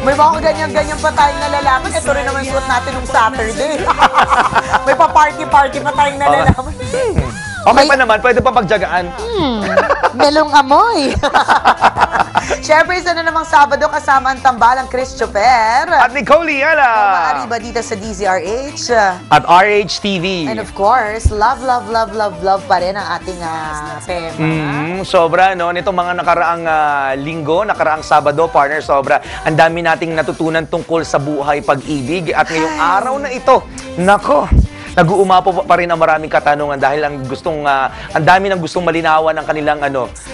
May mga ganyan-ganyan pa tayong nalalaman. Ito rin naman suot natin nung Saturday. May pa-party-party pa tayong nalalaman. Okay pa naman, pwede pa pagjagaan. Melong amoy. Siyempre, isa na namang Sabado kasama ang tambalang Christopher. At Nicole Liana. Maariba dito sa DZRH. At RH-TV. And of course, love, love, love, love, love pa rin ang ating tema. Sobra, no? Nitong mga nakaraang linggo, nakaraang Sabado, partner, sobra. Ang dami nating natutunan tungkol sa buhay, pag-ibig. At ngayong araw na ito, nako, nag-uumapo pa rin ang maraming katanungan dahil ang dami nang gustong malinawan ang kanilang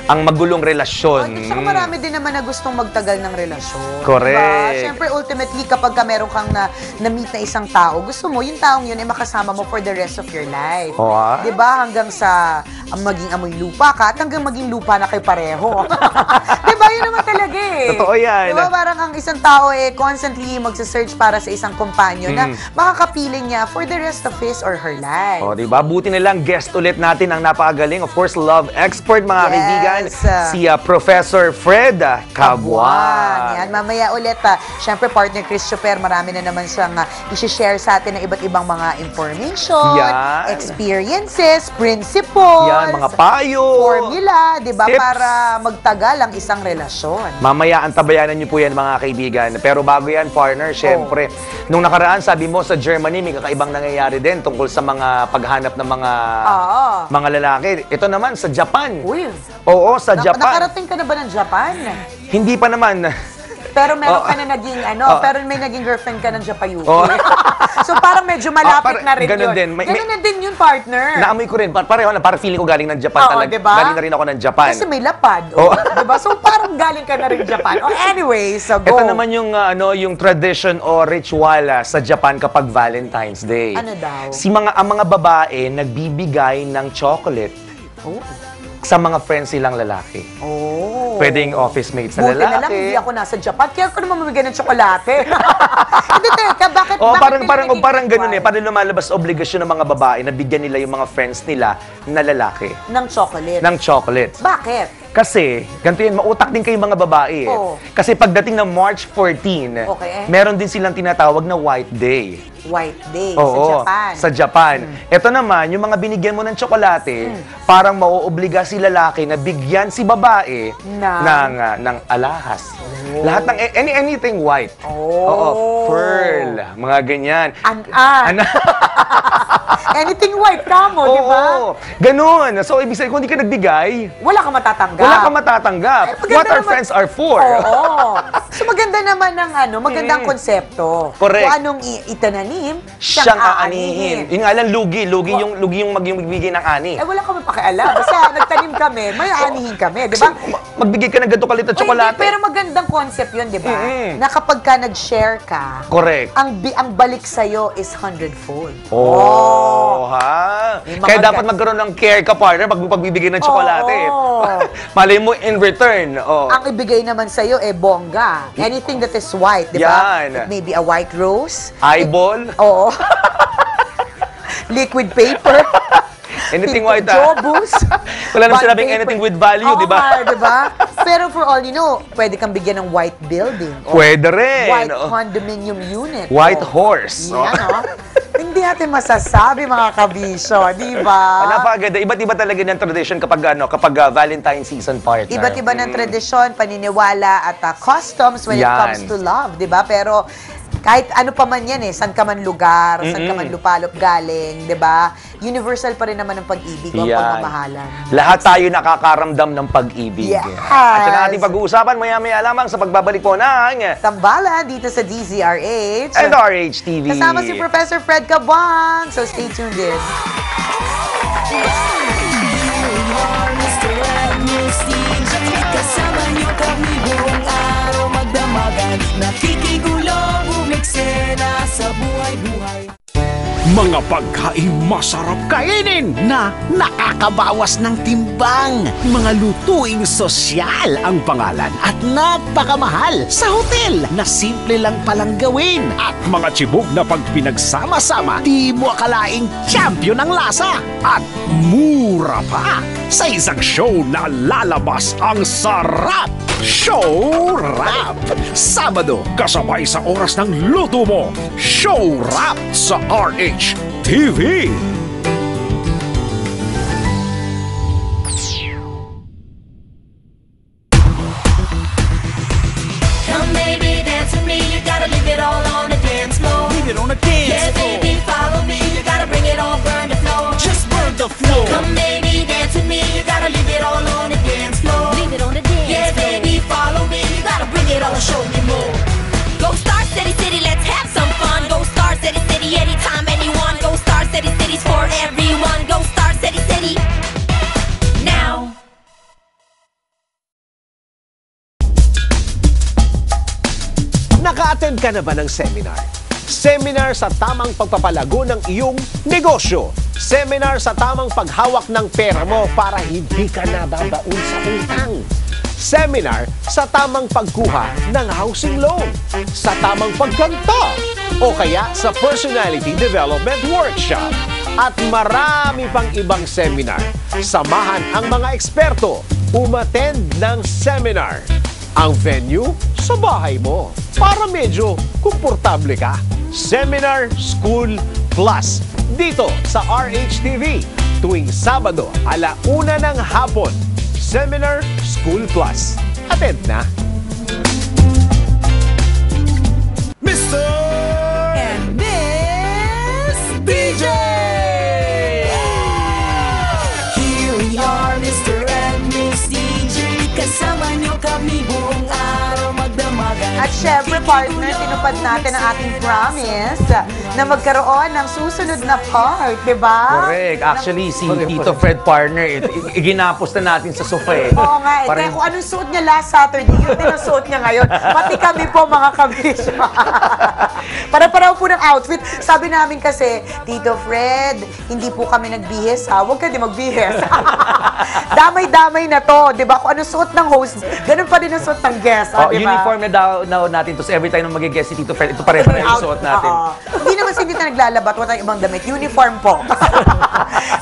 ang magulong relasyon. At saka marami din naman na gustong magtagal ng relasyon. Correct. Diba? Siyempre, ultimately, kapag meron kang na-meet na isang tao, gusto mo, yung taong yun ay makasama mo for the rest of your life. Diba? Hanggang sa maging amoy lupa ka at hanggang maging lupa na kayo pareho. Diba? Yun naman talaga eh. Totoo yan. Diba? Parang ang isang tao constantly magsa-search para sa isang kompanyo na makakapiling niya for the rest of his or her life. Diba? Buti na lang guest ulit natin ang napakagaling. Of course, love expert mga kaibigan. Si Professor Fred Cabuan. Yan, mamaya ulit. Siyempre, partner Christopher, marami na naman siyang isi-share sa atin ng iba't ibang mga information, experiences, principles, mga payo, formula, diba? Tips. Para magtagal ang isang relasyon. Mamaya, antabayanan niyo po yan mga kaibigan. Pero bago yan, partner, syempre, nung nakaraan, sabi mo sa Germany, may kakaibang nangyayari din tungkol sa mga paghanap ng mga lalaki. Ito naman, sa Japan. Uy. Oo, sa Japan. Nakarating ka na ba ng Japan? Hindi pa naman. Pero meron ka na naging pero may naging girlfriend ka ng Japayuki. So parang medyo malapit na rin ganun yun. Din. Ganun na din yun, partner. Naamoy ko rin. Pareho na. Parang feeling ko galing ng Japan talaga. Diba? Galing na rin ako ng Japan. Kasi may lapad. Diba? So parang galing ka na rin Japan. Anyway, so go. Ito naman yung, yung tradition o ritual sa Japan kapag Valentine's Day. Ano daw? Ang mga babae nagbibigay ng chocolate sa mga friends silang lalaki. Pwedeng office mates na lalaki. Buti na lang, hindi ako nasa Japan. Kaya ako naman mamigay ng tsokolate. Hindi, teka, bakit parang ganun eh. Parang lumalabas obligasyon ng mga babae na bigyan nila yung mga friends nila na lalaki. Ng chocolate? Ng chocolate. Bakit? Kasi, ganito yan, mautak din kayong mga babae eh. Kasi pagdating ng March 14, meron din silang tinatawag na White Day. White Day sa Japan. Sa Japan. Ito naman, yung mga binigyan mo ng tsokolate, parang mauobliga si lalaki na bigyan si babae ng alahas. Lahat ng anything white. Pearl, mga ganyan. Anything white ka mo, di ba? Ganun. So, ibig sabihin, kung hindi ka nagbigay, wala kang matatanggap. Wala kang matatanggap. What our friends are for. So, maganda naman ng magandang konsepto. Correct. Kung anong itananim, siyang aanihin. Yun nga lang, lugi yung magbibigay ng ani. Wala kami pakialam. Basta nagtanim kami, may aanihin kami, di ba? Magbigay ka ng ganito kalit at tsokolate. Pero magandang concept yun, di ba? Na kapag ka nag-share ka, correct. Ang balik sa'yo is 100-fold. Kaya dapat magkaroon ng care ka, partner, pag pagbibigay ng tsokolate. Malay mo, in return. Ang ibigay naman sa'yo, bongga. Anything that is white, di ba? It may be a white rose. Eyeball. Liquid paper. Anything white. Jobus. Wala naman sinabing anything with value, di ba? Di ba? Pero for all you know, pwede kang bigyan ng white building. Pwede rin. White condominium unit. White horse. Hindi natin masasabi, mga kabisyo, di ba? Napakaganda. Iba't iba talaga ng tradition kapag Valentine season, partner. Iba't iba ng tradisyon, paniniwala at customs when it comes to love, di ba? Pero kahit ano pa man yan saan ka man lugar, saan ka man lupalop galing, di ba? Universal pa rin naman ang pag-ibig o pagmamahalan. Lahat tayo nakakaramdam ng pag-ibig. At yan ating pag-uusapan maya-maya lamang sa pagbabalik po ng Tambala dito sa DZRH and RH-TV. Kasama si Professor Fred Cabuan. So stay tuned in. Kasama niyo kami buong araw magdamagan. Nakikigulo, bumiksena sa buhay-buhay. Mga pagkain masarap kainin na nakakabawas ng timbang. Mga lutuing sosyal ang pangalan at napakamahal sa hotel na simple lang palang gawin. At mga tibog na pag pinagsama-sama, di mo akalaing champion ang lasa. At mura pa. Sa isang show na lalabas ang sarap. Show Rap! Sabado, kasabay sa oras ng luto mo. Show Rap sa RH TV. Come baby, dance with me. You gotta leave it all on the dance floor. Leave it on the dance Yeah, floor. baby, follow me. You gotta bring it all, burn the floor. Just burn the floor. Come baby, dance with me. You gotta leave it all on the dance floor. Leave it on the dance Yeah, baby, follow me. You gotta bring it all, show me more. Go Star City City, let's have some fun. Go Star City City, anytime, anyone. Go Star City City's for everyone. Go Star City City. Now. Naka-attend ka na ba ng seminar? Seminar sa tamang pagpapalago ng iyong negosyo. Seminar sa tamang paghawak ng pera mo para hindi ka nababaon sa utang. Seminar sa tamang pagkuha ng housing loan. Sa tamang pagkanta. O kaya sa personality development workshop. At marami pang ibang seminar. Samahan ang mga eksperto. Umattend ng seminar. Ang venue sa bahay mo para medyo komportable ka. Seminar School Plus dito sa RHTV tuwing Sabado 1:00 ng hapon. Seminar School Plus. Attend na. Mr. And Miss DJ! Here we are, Mr. and Miss DJ. Kasama niyo kami buong araw magdamagan. At syempre, partner, tinupad natin ang ating promise na magkaroon ng susunod na part, di ba? Correct. Actually, si Tito Fred partner, iginapos na natin sa sofa eh. Oo nga, eh. Kaya kung anong suot niya last Saturday, yun din ang suot niya ngayon. Pati kami po, mga kabisyo. Para-paraw po ng outfit. Sabi namin kasi, Tito Fred, hindi po kami nagbihis ha. Huwag ka din magbihis. Damay-damay na to, di ba? Kung anong suot ng host, ganun pa din ang suot ng guest, ha, di ba? Uniform na daw natin to. So every time na mag-guest si Tito Fred, ito pareho na yung suot natin. Hindi naman hindi na naglalabat, wala tayong ibang damit. Uniform po.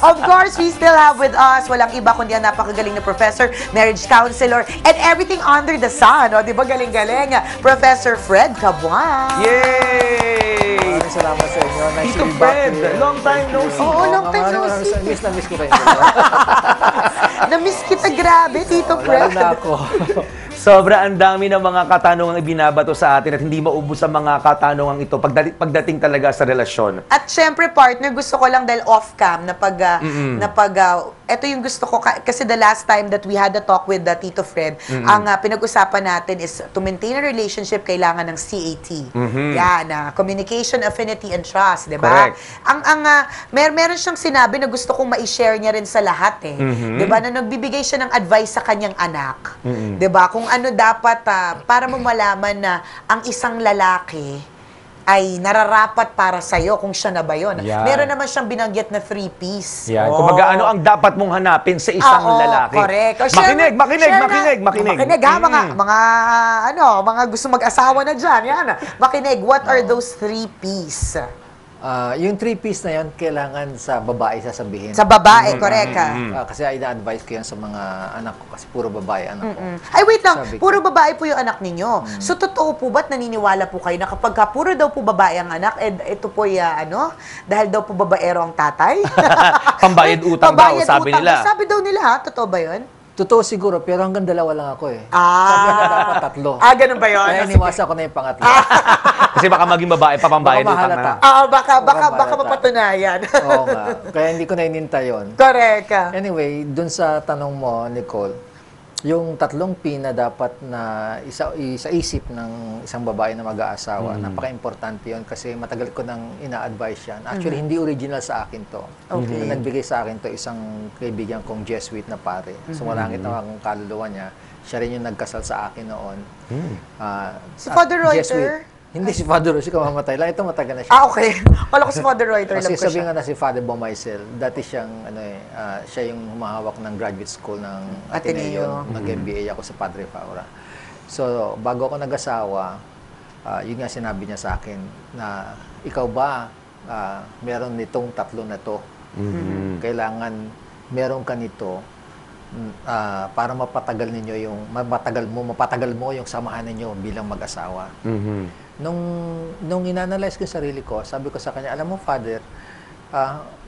Of course, we still have with us, walang iba kundi ang napakagaling na professor, marriage counselor, and everything under the sun. O, di ba galing-galing? Professor Fred Cabuan. Yay! Maraming salamat sa inyo. Nice Tito to be back Fred, here. long time no see. Oo, long time no see. Miss na miss ko kayo. Na-miss kita, grabe, Tito Lalo Fred. na ako. Sobra ang dami ng mga katanungang ibinabato sa atin at hindi maubos ang mga katanungang ito pagdating talaga sa relasyon. At syempre, partner, gusto ko lang dahil off-cam ito yung gusto ko, kasi the last time that we had a talk with Tito Fred, ang pinag-usapan natin is to maintain a relationship, kailangan ng CAT. Yan, communication, affinity, and trust, di ba? Correct. Meron siyang sinabi na gusto kong ma-share niya rin sa lahat eh. Di ba? Na nagbibigay siya ng advice sa kanyang anak. Di ba? Kung ano dapat, para mo malaman na ang isang lalaki ay nararapat para sa'yo kung siya na ba yun. Yan. Meron naman siyang binanggit na 3Ps. Yan. Kumbaga, ano ang dapat mong hanapin sa isang lalaki? Correct. O, Makinig, share na. Makinig ha, mga gusto mag-asawa na dyan. Yan. Makinig, what are those 3Ps? Yung 3Ps na yan, kailangan sa babae sasabihin. Sa babae, correct ha? Kasi ina-advise ko yan sa mga anak ko kasi puro babae anak ko. Ay, wait lang. Sabi ko. Puro babae po yung anak ninyo. So, totoo po ba't naniniwala po kayo na kapag puro daw po babae ang anak, ito po dahil daw po babaero ang tatay? Pambayad utang daw, sabi nila. Sabi daw nila, ha? Totoo ba yun? Totoo siguro, pero hanggang 2 lang ako eh. Ah. Sabi na dapat 3. Ganun ba yun? Kaya iniwasan ko na yung pangatlo. Kasi baka maging babae pa pambayad Baka utang mahalata. na. Baka Mahalata. mapatunayan. Oo nga. Kaya hindi ko na inintay yun. Correct. Anyway, dun sa tanong mo, Nicole, yung 3 P na dapat na isa isip ng isang babae na mag-aasawa, napaka-importante yun kasi matagal ko nang ina-advise yan. Actually, hindi original sa akin to. Okay. Nagbigay sa akin to isang kaibigan kong Jesuit na pare. Sumalangit na akong kaluluwa niya. Siya rin yung nagkasal sa akin noon. Si Father Jesuit. Reuter? Hindi si Father Roy, si kamamatay lang. Ito matagal na siya. Ah, okay. Wala ko si Father Reuter. Kasi Alam ko sabi siya. nga na si Father Bomaisel, dati siyang, siya yung humahawak ng graduate school ng Ateneo. Ateneo. Nag-MBA ako sa Padre Faura. So, bago ako nag-asawa, yun nga sinabi niya sa akin na, ikaw ba, meron nitong tatlo na to. Kailangan, meron ka nito para mapatagal mo yung samahan ninyo bilang mag-asawa. Nung inanalyze ko yung sarili ko, sabi ko sa kanya, alam mo, Father,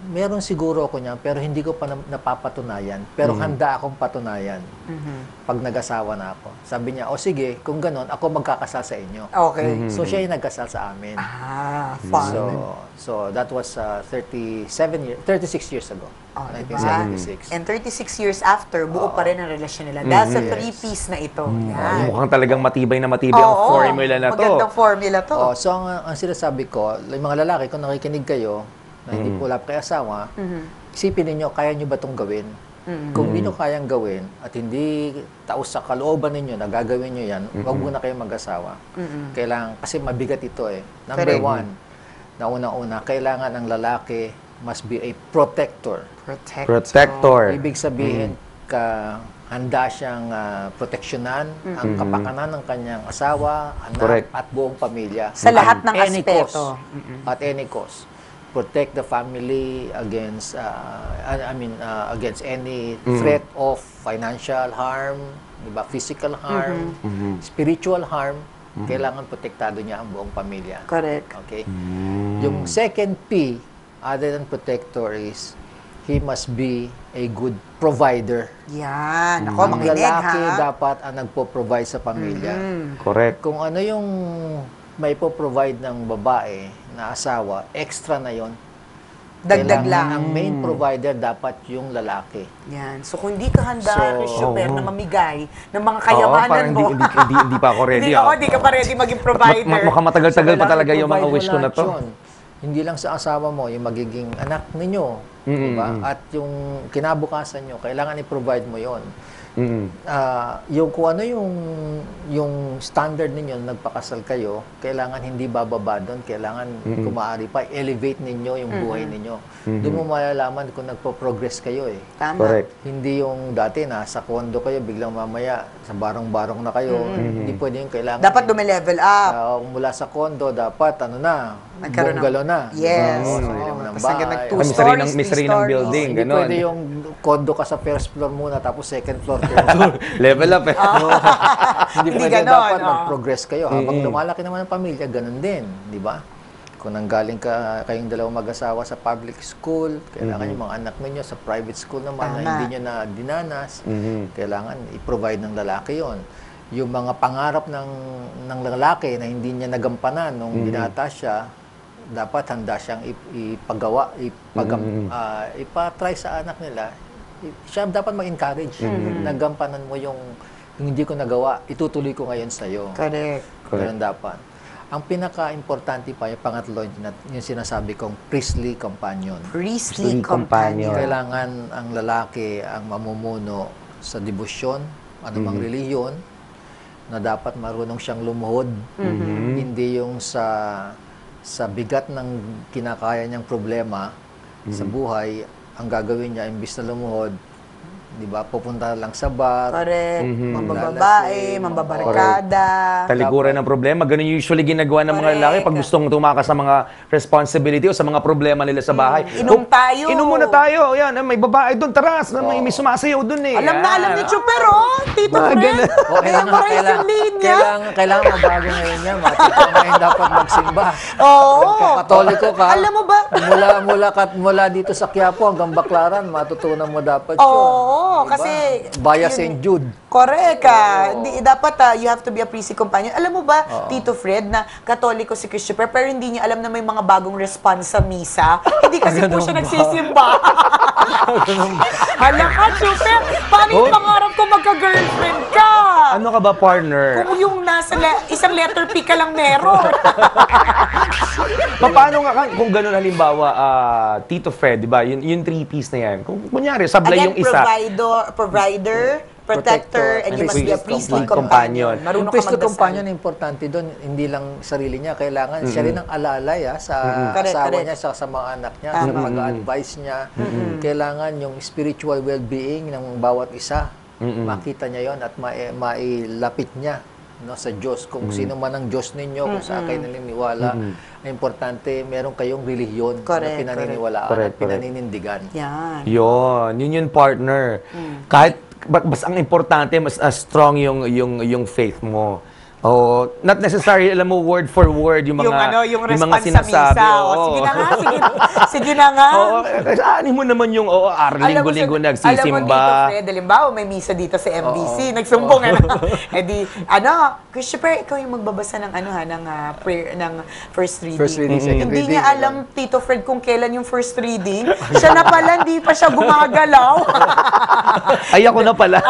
meron siguro ako niyan, pero hindi ko pa napapatunayan. Pero handa akong patunayan pag nag-asawa na ako. Sabi niya, o sige, kung ganon, ako magkakasal sa inyo. Okay. So, siya yung nagkasal sa amin. Fun. So that was 36 years ago. Oh, 1976. And 36 years after, buo pa rin ang relasyon nila. Dahil sa three-piece na ito. Yan. Mukhang talagang matibay ang formula na to. Magandang formula to. So ang sinasabi ko, yung mga lalaki, kung nakikinig kayo, na hindi po wala pa kayo asawa, isipin ninyo, kaya nyo ba itong gawin? Kung hindi nyo kayang gawin at hindi taos sa kalooban ninyo na gagawin nyo yan, huwag muna kayo mag-asawa. Kailangan, kasi mabigat ito eh. Number one, na una-una, kailangan ang lalaki must be a protector. Protector. Ibig sabihin, handa siyang proteksyonan ang kapakanan ng kanyang asawa, anak, at buong pamilya. Sa lahat ng At any aspeto. cost. At any cost. Protect the family against against any threat of financial harm, diba? Physical harm, spiritual harm. Kailangan protektado niya ang buong pamilya. Correct. Okay? Yung second P, other than protector, is he must be a good provider. Yan. Ako, Ang makinig lalaki ha. dapat ang nagpo-provide sa pamilya. Correct. Kung ano yung may po-provide ng babae na asawa, extra na yon. Dagdag lang. Ang main provider dapat yung lalaki. Yan. So, kung hindi ka handa, So, Christopher, na mamigay ng mga Oo, kayamanan parang mo. hindi pa ako ready. Hindi ka pa ready maging provider. Mukhang matagal-tagal pa lalaki, talaga yung mga provide wish mo ko na lahat to. yun. Hindi lang sa asawa mo, yung magiging anak ninyo. Diba? At yung kinabukasan nyo, kailangan i-provide mo yon. Yung kung ano yung standard ninyo nagpakasal kayo, kailangan hindi bababa doon, kailangan kung maaari pa elevate ninyo yung buhay ninyo. Doon mo malalaman kung nagpo-progress kayo eh. Tama. Correct. Hindi yung dati na sa condo kayo, biglang mamaya sa barong-barong na kayo. Hindi pwede yung kailangan. Dapat dumi-level up. Mula sa condo, dapat Nagkaroon ng- bungalow na. Yes. Sarili mo ng Tapos hanggang bahay. nag-two May stories, may sarili ng three building. Hindi Ganon. pwede yung condo ka sa first floor muna, tapos second floor, third floor. Level up eh. Hindi Hindi pwede, ganon, dapat oh. mag-progress kayo. Habang lumalaki naman ang pamilya, ganun din. Di ba? Kung nanggaling kayong dalawang mag-asawa sa public school, kailangan yung mga anak ninyo sa private school naman na Tama. hindi nyo na dinanas, kailangan i-provide ng lalaki yon. Yung mga pangarap ng lalaki na hindi niya nagampanan nung binata siya, dapat handa siyang ipagawa, ipatry sa anak nila. Siya dapat ma-encourage. Nagampanan mo yung hindi ko nagawa, itutuloy ko ngayon sa'yo. Correct. Ganun dapat. Ang pinaka-importante pa, yung pangatlo, yung sinasabi kong priestly companion. Priestly companion. companion. Kailangan ang lalaki ang mamumuno sa debosyon, anumang reliyon, na dapat marunong siyang lumuhod. Hindi yung sa bigat ng kinakaya niyang problema sa buhay, ang gagawin niya, imbis na lumuhod, di ba, pupunta lang sa bar. Correct. lalasing, Mambababae, mambabarkada. Talikuran ng problema. Ganun yung usually ginagawa ng mga Correct. lalaki pag gustong tumakas sa mga responsibility o sa mga problema nila sa bahay. Inom tayo. Inom muna tayo. Yan, may babae doon. Taras. May sumasayaw doon eh. Alam na alam ni Yan. Chuper, oh. Tito Mga Fred. ganun. Memorize yung linya. Kailangan mabago ngayon niya. Matito ngayon dapat magsimba. Oo. Katoliko ka. Alam mo ba? Mula dito sa Quiapo hanggang Baclaran, matutunan mo dapat yun. Oo, Diba? kasi... Via St. Jude. Correct. Dapat you have to be a priestly companion. Alam mo ba, Tito Fred, na Katoliko si Christopher, pero hindi niya alam na may mga bagong response sa misa. Hindi kasi po siya nagsisimba. Hala ka, Super. Paano yung pangarap ko magka-girlfriend ka? Ano ka ba, partner? Kung yung nasa isang letter P ka lang meron. Paano nga kung ganun halimbawa, Tito Fred, di ba? Yung three-piece na yan. Kung kunyari, sablay Again, yung isa. provider, protector, and you must be a priestly companion. Yung Marunong ka priestly magdasal. companion, importante doon, hindi lang sarili niya, kailangan siya rin ang alalay sa asawa Correct. niya, sa mga anak niya, sa mag-advise niya. Kailangan yung spiritual well-being ng bawat isa, makita niya yon at mailapit niya sa Diyos. Kung sino man ang Diyos ninyo, kung sa kayo naniniwala, importante, meron kayong relihiyon na pinaniniwalaan at pinaninindigan. Yan. Yun partner. Kahit mas ang importante, mas strong yung faith mo. Oh, not necessarily alam mo word for word yung mga yung mga response sinasabi. sa misa. Sige na nga, sige na nga. Oo, kasi mo naman yung linggo-linggo nagsisimba. Alam mo dito, Fred, halimbawa may misa dito sa MBC, nagsumbong Eh di, Christopher, ikaw yung magbabasa ng ng prayer ng first reading. First reading, second Hindi reading. niya alam, Tito Fred, kung kailan yung first reading. Siya na pala, hindi pa siya gumagalaw. Ay, ako na pala.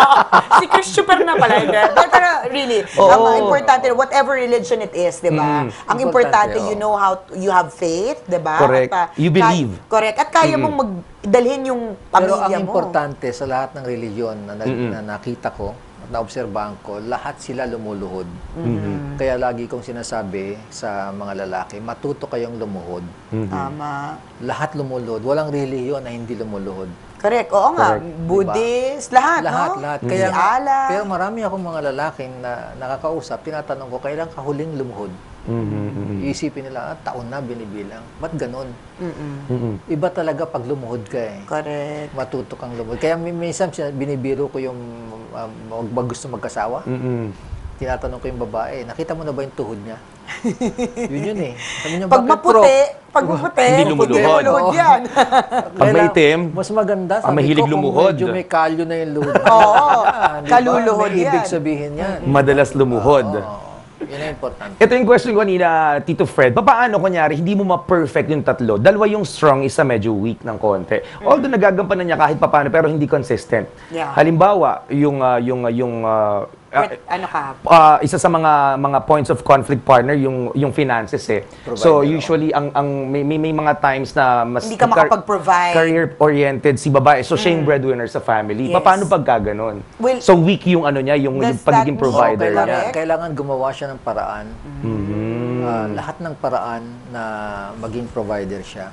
Si Christopher na pala. Pero really, ang importante, whatever religion it is, di ba? Ang importante, you know you have faith, di ba? Correct. You believe. Correct. At kaya mong magdalhin yung Pero pamilya ang mo. importante sa lahat ng religion na nakita ko at naobserbahan ko, lahat sila lumuluhod. Kaya lagi kong sinasabi sa mga lalaki, matuto kayong lumuhod. Tama. Lahat lumuluhod. Walang relihiyon na hindi lumuluhod. Correct. Oo nga. Correct. Buddhist, lahat, no? Lahat. Si Kaya, Allah. pero marami akong mga lalaking na nakakausap, tinatanong ko, kailan ka huling lumuhod? Iisipin nila, taon na binibilang. Ba't ganun? Iba talaga pag lumuhod ka eh. Correct. Matuto kang lumuhod. Kaya minsan binibiro ko yung gusto magkasawa. Tinatanong ko yung babae, nakita mo na ba yung tuhod niya? Yun eh. Sabi niya, Pag "Bakit, maputi, Hindi lumuluhod." yan. Pag maitim, mas maganda. Sabi mahilig ko, lumuhod. kung medyo may kalyo na yung luhod. Oo. Di ba? Kaluluhod May ibig yan. sabihin yan. madalas lumuhod. Yun ang importante. Ito yung question ko kanina, Tito Fred. Paano, kunyari, hindi mo ma-perfect yung tatlo? Dalawa yung strong, isa medyo weak ng konti. Although nagagampanan niya kahit paano, pero hindi consistent. Yeah. Halimbawa, isa sa mga points of conflict partner yung finances eh. So usually may mga times na mas Hindi ka makapag-provide. career oriented si babae. So siya yung breadwinner sa family. Yes. Paano pagka ganun? Well, So weak yung yung does pagiging that mean- provider Correct. niya. Kailangan gumawa siya ng paraan. Lahat ng paraan na maging provider siya.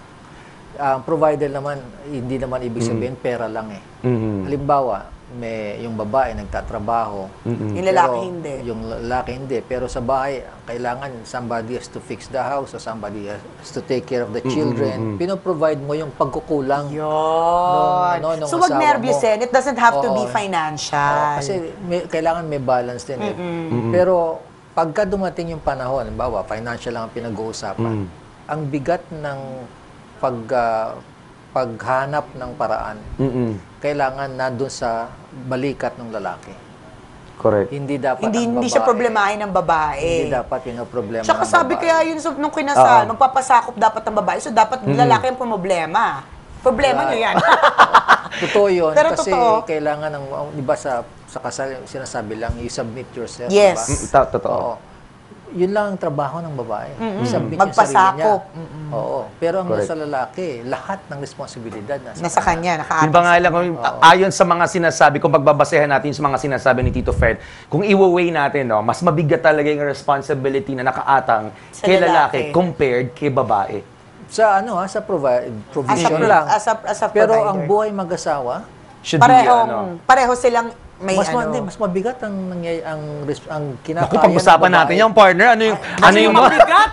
Ang provider naman, hindi naman ibig sabihin pera lang eh. Halimbawa, yung babae nagtatrabaho. Yung lalaki hindi. Yung lalaki hindi. Pero sa bahay, kailangan somebody has to fix the house or somebody has to take care of the children. Pinoprovide mo yung pagkukulang. Yun. nung So wag asawa nervyusin. It doesn't have to be Oo. financial. Kasi kailangan may balance din eh. Pero pagka dumating yung panahon, halimbawa, financial lang ang pinag-uusapan, ang bigat ng paghanap ng paraan, kailangan nandun sa balikat ng lalaki. Correct. Hindi dapat Hindi siya problemahin ng babae. Hindi dapat pinoproblema Tsaka ng sabi babae. kaya yun nung kinasal, magpapasakop dapat ng babae. So dapat lalaki ang problema. Problema nyo yan. Totoo yun. Pero kasi totoo. kailangan ng, di ba sa kasal, sinasabi lang, you submit yourself. Yes. Diba? Totoo. Oo. Yun lang ang trabaho ng babae. I-submit yung sarili niya. Magpasakop. Oo. Pero ang Correct. nasa lalaki, lahat ng responsibilidad Nasa kanya, nakaatang. Yung ba nga lang, ayon sa mga sinasabi, kung pagbabasehan natin sa mga sinasabi ni Tito Fred, kung i-weigh natin, mas mabigat talaga yung responsibility na nakaatang Sa kay lalaki lalaki. compared kay babae. Sa provision lang. As a Pero provider. ang buhay mag-asawa, Should be, pareho silang may mas mabigat ang kinakaya. Naku, pag-usapan ng natin babae. yung partner. Ano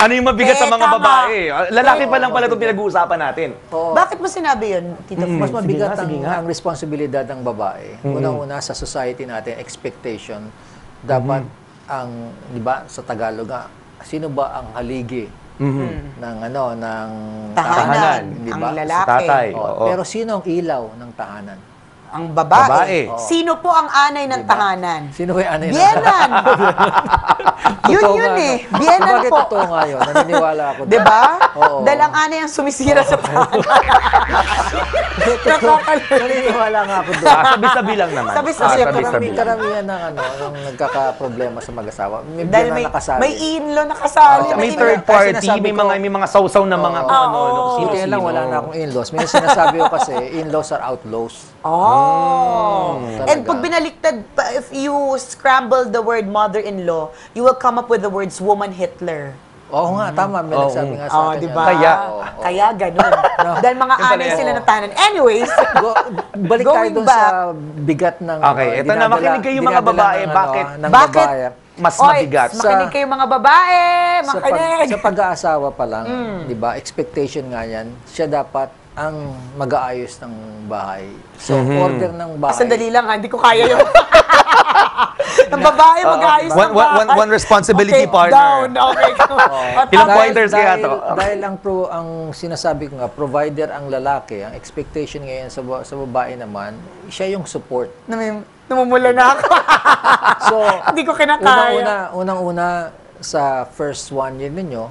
yung mabigat sa mga tama. babae? Lalaki pa lang pala itong pinag-uusapan natin. Oo. Bakit mo sinabi yun, Tito Mas Fred? mabigat Sige nga. ang responsibilidad ng babae. Una-una sa society natin, expectation. Dapat di ba, sa Tagalog nga, sino ba ang haligi ng Tahanan. di Ang ba? lalaki. Tatay. Oo. Oo. Pero sino ang ilaw ng tahanan? Ang babae. Babae. Sino po ang anay ng tahanan? Sino kaya anay ng Bienan! Yun Totoo yun nga, eh. no? Bienan Bakit po. totoo nga yun? Naniniwala ako. doon. Diba? Oo. Dahil ang anay ang sumisira sa tahanan. Naniniwala nga ako doon. Sabi-sabi lang naman. Sabi-sabi. Sabi-sabi. Karamihan ng ng nagkakaproblema sa mag-asawa. May Dahil biyan na nakasali. may in-law nakasali. May in-law. third party, sinasabi ko- may mga sausaw na mga kung ano, Buti sino-sino. lang, wala na akong in-laws. May sinasabi ko kasi, in-laws are outlaws. Oh, And pag binaliktad, if you scramble the word mother-in-law, you will come up with the words woman Hitler. Oo nga, tama. May nagsabi nga sa akin. diba? yan. Kaya ganun. Dahil mga anay sila ng tanan. Anyways, Balik tayo going dun back. sa bigat ng... Okay, ito na, makinig kayo mga babae. Bakit? Bakit? Mas Oy, mabigat. makinig kayo mga babae, makinig. Sa pag-aasawa pa lang, di ba, expectation nga yan, siya dapat ang mag-aayos ng bahay. So, order ng bahay. Sandali lang, hindi ko kaya yun. Ng babae, mag-ayos ng bahay. One responsibility Okay, partner. down. Okay, Ilang pointers kaya to? Dahil ang sinasabi ko nga, provider ang lalaki, ang expectation ngayon sa babae naman, siya yung support. Namumula na ako. So, Hindi ko kinakaya. Unang-una sa first 1 year ninyo,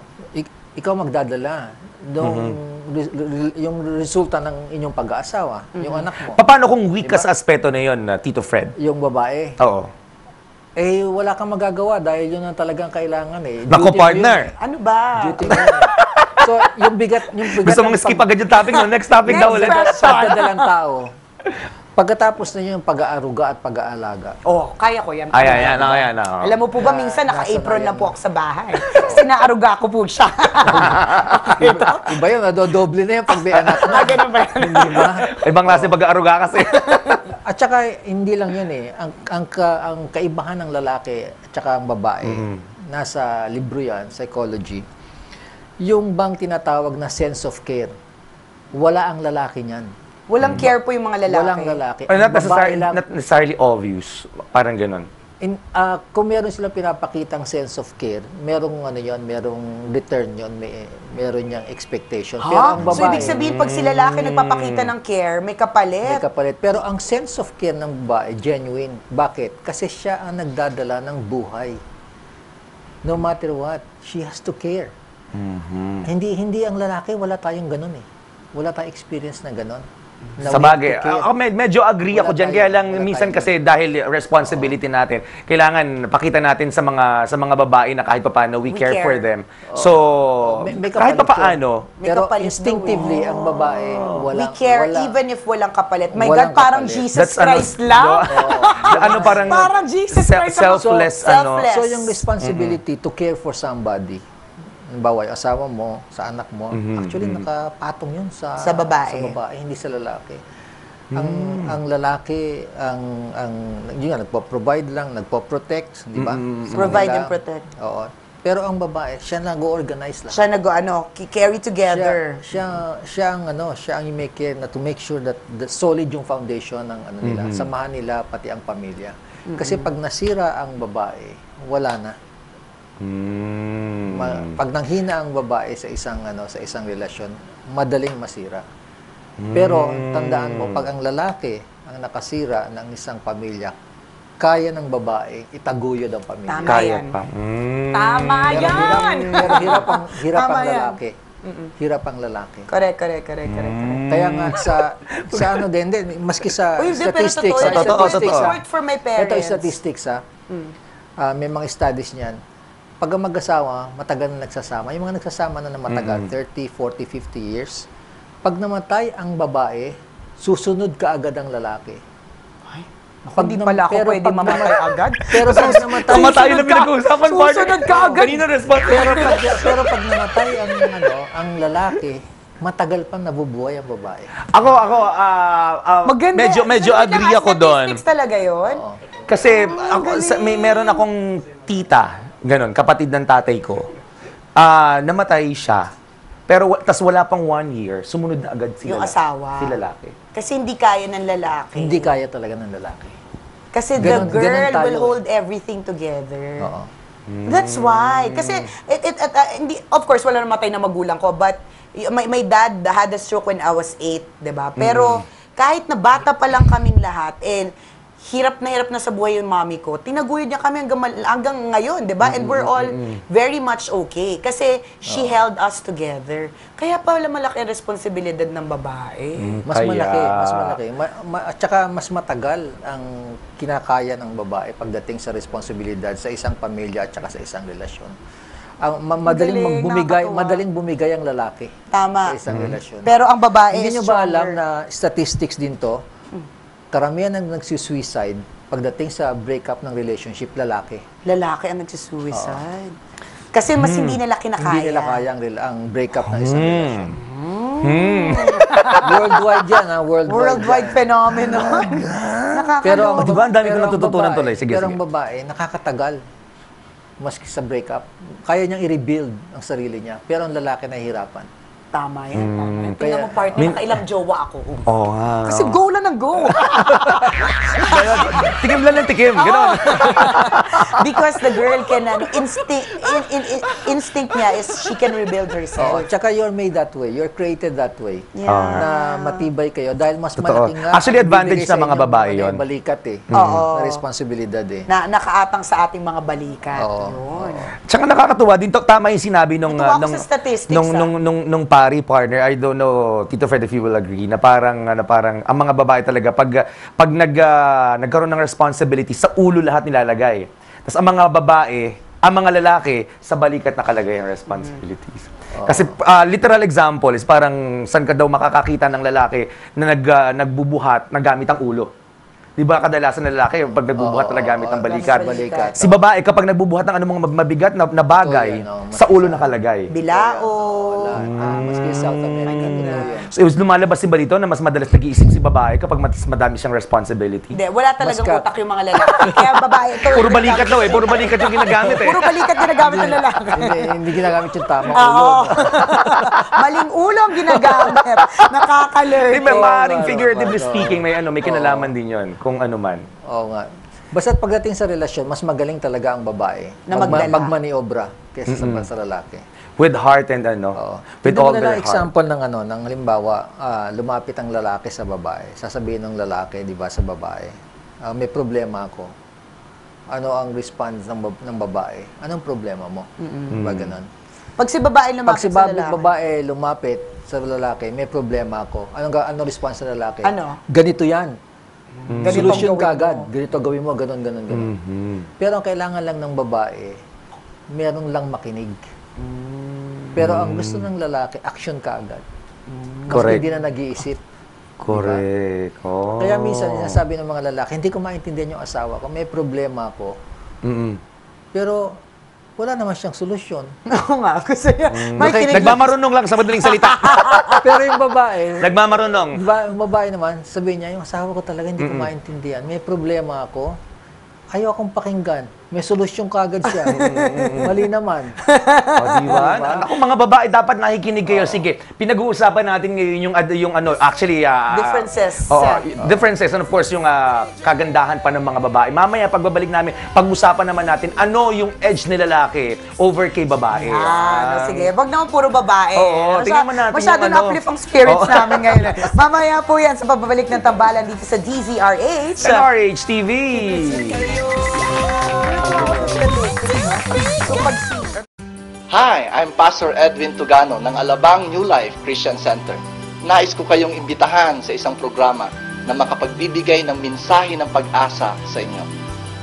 ikaw magdadala yung resulta ng inyong pag-aasawa, yung anak mo. Paano kung weak ka sa aspeto na yun, Tito Fred? Yung babae. Oo. Eh, wala kang magagawa dahil yun ang talagang kailangan eh. Nako, Duty mo partner. yun eh. Ano ba? Duty mo yun eh. So, yung bigat Gusto mong skip agad yung topic, no? Next topic daw ulit. pagdadalang tao. Pagkatapos na yung pag-aaruga at pag-aalaga. Kaya ko yan. Ayan. Alam mo po ba, minsan Nasa naka-apron na na po ako sa bahay. Sinaaruga ko po siya. Iba yun, nadodoble na yung pag may anak na. Ganun ba yan? Hindi ba? Ibang klase pag-aaruga kasi. At saka, hindi lang yun eh. Ang kaibahan ng lalaki at saka ang babae, nasa libro yan, psychology, yung bang tinatawag na sense of care, wala ang lalaki niyan. Walang care po yung mga lalaki. Walang lalaki. Not Ang babae lang, not necessarily obvious. Parang ganun. kung meron silang pinapakitang sense of care, merong return yun, meron niyang expectation. Pero ang babae, So, ibig sabihin, pag si lalaki nagpapakita ng care, may kapalit. may kapalit. Pero ang sense of care ng babae, genuine. Bakit? Kasi siya ang nagdadala ng buhay. No matter what, she has to care. Hindi ang lalaki, wala tayong ganun eh. Wala tayong experience na ganun. Na Sa we bagay. have to care. Ako medyo agree ako Wala diyan, tayo- kaya lang wala minsan tayo- kasi dahil responsibility natin, kailangan pakita natin sa mga babae na kahit papaano we care for them. So, May kahit kapalit papaano, May Pero kapalit instinctively, ang babae, We care even if walang kapalit. My Walang God, parang kapalit. Jesus Christ lang. ano parang Parang Jesus Christ ang- selfless So, ano. selfless. So, yung responsibility to care for somebody, halimbawa, yung asawa mo, sa anak mo, actually, nakapatong yun sa babae. hindi sa lalaki. Ang lalaki, yun nga, nagpo-provide lang, nagpo-protect, di ba? Sa Provide kanila. and protect. Oo. Pero ang babae, siya nag-organize lang. Siya carry together. Siya ang may care na to make sure that solid yung foundation ng nila, samahan nila pati ang pamilya. Kasi pag nasira ang babae, wala na. Pag nanghina ang babae sa isang relasyon, madaling masira. Pero tandaan mo, pag ang lalaki ang nakasira ng isang pamilya, kaya ng babae itaguyod ang pamilya. Tama Kaya yan. pa. Tama yan! Pero hirap Tama ang yan. lalaki. Hirap ang lalaki. Correct. Kaya nga sa din, maski sa Uy, hindi, pero statistics, totoo. Totoo. It worked for my parents. ito yung statistics may mga studies niyan. Pag ang mag-asawa, matagal na nagsasama, yung mga nagsasama na matagal, 30, 40, 50 years, pag namatay ang babae, susunod ka agad ang lalaki. Hindi pala ako pwede mamatay agad. Pero pag namatay, Kamatayo na pinag-uusapan, partner. Susunod ka agad. Kanina response. pero pag namatay ang lalaki, matagal pa nabubuhay ang babae. Ako, Maganda. medyo agree ako doon. Statistics talaga yun. Kasi meron akong tita, ganun, kapatid ng tatay ko. Namatay siya. Pero tas wala pang 1 year, sumunod na agad si Yung lalaki. asawa. Si lalaki. Kasi hindi kaya ng lalaki. Hindi kaya talaga ng lalaki. Kasi Ganun the girl tayo. will hold everything together. Oo. That's why. Kasi, hindi, of course, wala namatay na magulang ko, but my dad had a stroke when I was 8, diba? Pero, kahit na bata pa lang kaming lahat, hirap na sa buhay yung mommy ko, tinaguyod niya kami hanggang ngayon, diba? And we're all very much okay. Kasi, she held us together. Kaya pala malaki ang responsibilidad ng babae. Mas Kaya- malaki. At saka mas matagal ang kinakaya ng babae pagdating sa responsibilidad sa isang pamilya at saka sa isang relasyon. Galing, Madaling bumigay ang lalaki. Tama. Sa isang relasyon. Pero ang babae Hindi is nyo ba alam stronger. na statistics din to? karamihan ng nagsisuicide, pagdating sa breakup ng relationship, lalaki. Lalaki ang nagsisuicide. Kasi mas hindi nila kinakaya. Hindi nila kaya ang breakup ng isang relasyon. Worldwide yan, ha? Worldwide phenomenon. Pero Di ba, ang dami ko natututunan tuloy. Sige, pero sige. ang babae, nakakatagal. Maski sa breakup, kaya niyang i-rebuild ang sarili niya. Pero ang lalaki nahihirapan. Tama yan. Tama yan. Tingnan Kaya- mo, partner, nakailang jowa ako. Oo nga. Kasi go lang ng go. Tikim lang ng tikim. Ganon. Because the girl can, instinct niya is she can rebuild Oo, herself. tsaka you're made that way. You're created that way. Yeah. Na matibay kayo dahil mas Totoo. malaking nga Actually, ang advantage bibigay sa sa mga inyong babae yun. balikat eh. Oo. Na responsibilidad eh. Na nakaatang sa ating mga balikat. Oo. Yun. Tsaka nakakatuwa din. Tama yung sinabi nung Natuwa ako sa statistics, nung pari partner. I don't know, Tito Fred, if you will agree, na parang ang mga babae talaga, pag nagkaroon ng responsibility, sa ulo lahat nilalagay. Tapos ang mga babae, ang mga lalaki, sa balikat nakalagay ang responsibilities. Kasi literal example is parang saan ka daw makakakita ng lalaki na nagbubuhat na gamit ang ulo. Di ba kadalasan ng lalaki, pag nagbubuhat na gamit ang balikat. Balikat. Si babae, kapag nagbubuhat ng anumang mabigat na bagay, Totoo yan, sa ulo nakalagay. Bilao. Maski South America. totoo yan. So, lumalabas si ba dito na mas madalas nag-iisip si babae kapag mas madami siyang responsibility? Hindi, wala talagang Mas utak yung mga lalaki. Kaya babae ito. Puro balikat daw eh. Puro balikat yung ginagamit eh. Puro balikat ginagamit ng lalaki. Hindi ginagamit yung tamang Oo. ulo. Maling ulo ang ginagamit. Nakakalert. Di ba, maaaring Oo, figuratively oo. speaking, may kinalaman din yun. Kung ano man. Oo nga. Basta't pagdating sa relasyon, mas magaling talaga ang babae Na magdala. magmaniobra kaysa sa lalaki. With heart and ano. Oo. With Tignan mo all na their lang heart. example ng halimbawa, lumapit ang lalaki sa babae. Sasabihin ng lalaki, di ba, sa babae, may problema ako. Ano ang response ng babae? Anong problema mo? Diba ganon? Pag si babae Pag lumapit si sa lalaki. babae lumapit sa lalaki, may problema ako. Anong response ng lalaki? Ano? Ganito yan. Ganito Solusyon ang gawin kagad. mo. Ganito gawin mo, ganon. Pero ang kailangan lang ng babae, meron lang makinig. Pero ang gusto ng lalaki, action kaagad. Kasi Correct. hindi na nag-iisip. Correct. Oh. Kaya minsan, sinasabi ng mga lalaki, hindi ko maintindihan yung asawa ko, may problema ako. Pero wala naman siyang solusyon. Oo nga. Gusto niya. May kinig lang. Nagmamarunong lang sa madaling salita. Pero yung babae, Nagmamarunong. yung babae naman, sabihin niya, yung asawa ko talaga hindi ko maintindihan. May problema ako. Ayaw akong pakinggan. May solusyon kagad siya. Mali naman. O, di ba? Naku, mga babae, dapat nakikinig kayo. Sige, pinag-uusapan natin ngayon yung ano, actually, Differences. differences, and of course, yung kagandahan pa ng mga babae. Mamaya, pagbabalik namin, pag-usapan naman natin, ano yung edge ni lalaki over kay babae. Sige, wag naman puro babae. Oo, tingnan mo natin Masyado yung ano. na-uplift ang spirits Oo. namin ngayon. Mamaya po yan sa pagbabalik ng tambalan dito sa DZRH. Sa RH TV. Hi, I'm Pastor Edwin Tugano ng Alabang New Life Christian Center. Nais ko kayong imbitahan sa isang programa na makapagbibigay ng mensahe ng pag-asa sa inyo.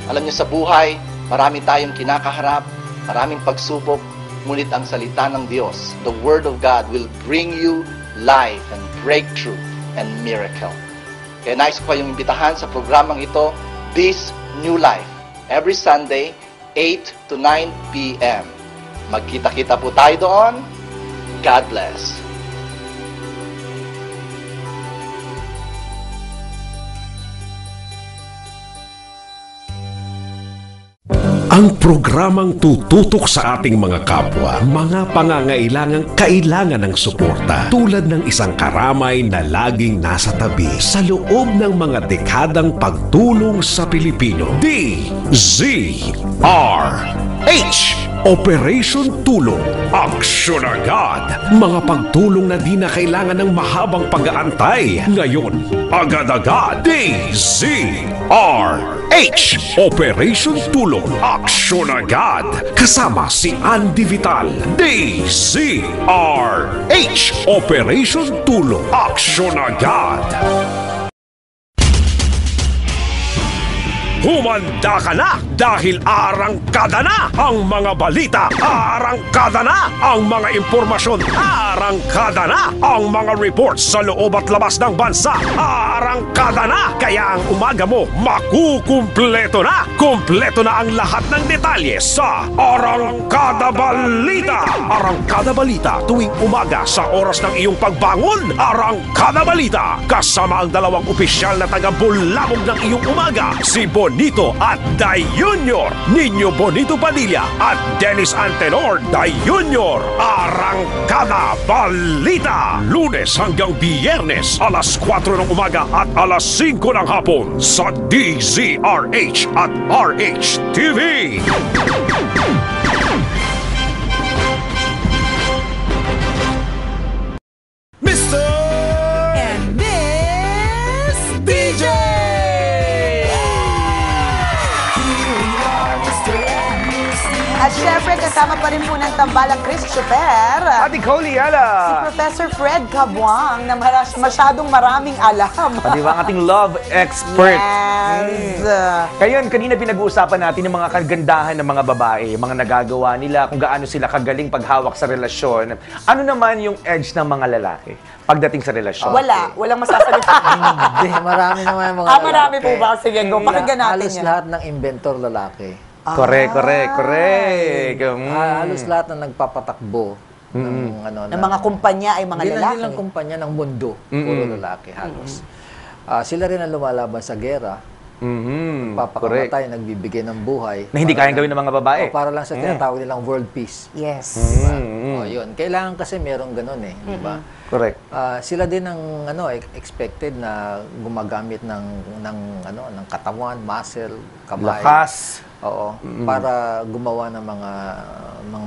Alam niyo sa buhay, marami tayong kinakaharap, maraming pagsubok, ngunit ang salita ng Diyos, the Word of God, will bring you life and breakthrough and miracle. Kaya nais ko kayong imbitahan sa programang ito, This New Life, every Sunday, 8 to 9 p.m. Magkita-kita po tayo doon. God bless. Ang programang tututok sa ating mga kapwa, mga pangangailangang kailangan ng suporta, tulad ng isang karamay na laging nasa tabi sa loob ng mga dekadang pagtulong sa Pilipino. DZRH Operation Tulong. Aksyon agad! Mga pagtulong na di na kailangan ng mahabang pag-aantay. Ngayon, agad-agad! DZRH Operation Tulong. Aksyon agad! Kasama si Andy Vital. DZRH Operation Tulong. Aksyon agad! Humanda ka na dahil arangkada na ang mga balita, arangkada na ang mga impormasyon, arangkada na ang mga reports sa loob at labas ng bansa, arangkada na kaya ang umaga mo makukumpleto na. Kumpleto na ang lahat ng detalye sa Arangkada Balita. Arangkada Balita tuwing umaga sa oras ng iyong pagbangon. Arangkada Balita kasama ang dalawang opisyal na taga-bulabog ng iyong umaga, si Bonito at Day Junior. Nino Bonito Padilla at Dennis Antenor Day Junior. Arangkada Balita. Lunes hanggang Biyernes, alas 4 ng umaga at alas 5 ng hapon sa DZRH at RH-TV. Mr. And Miss DJ! At syempre, kasama pa rin po ng tambalang Chris Chuper. At Nicole Si Yala. Professor Fred Cabuang na masyadong maraming alam. Di ba ang ating love expert? Yes. Ngayon, kanina pinag-uusapan natin yung mga kagandahan ng mga babae, mga nagagawa nila, kung gaano sila kagaling paghawak sa relasyon. Ano naman yung edge ng mga lalaki pagdating sa relasyon? Walang masasalita. Hindi, marami naman yung mga Marami po ba? Sige, go. Pakinggan natin halos yan. lahat ng inventor lalaki. Correct. Halos lahat na nagpapatakbo ng Ng mga kumpanya ay mga hindi lalaki. lang kumpanya ng mundo, puro lalaki halos. Sila rin ang lumalaban sa gera, papakamatay, nagbibigay ng buhay. Na hindi kayang gawin ng mga babae. Para lang sa tinatawag nilang world peace. Yes. Yun. Kailangan kasi merong ganun di ba? Correct. Sila din ang expected na gumagamit ng katawan, muscle, kamay. Lakas. Oo, para gumawa ng mga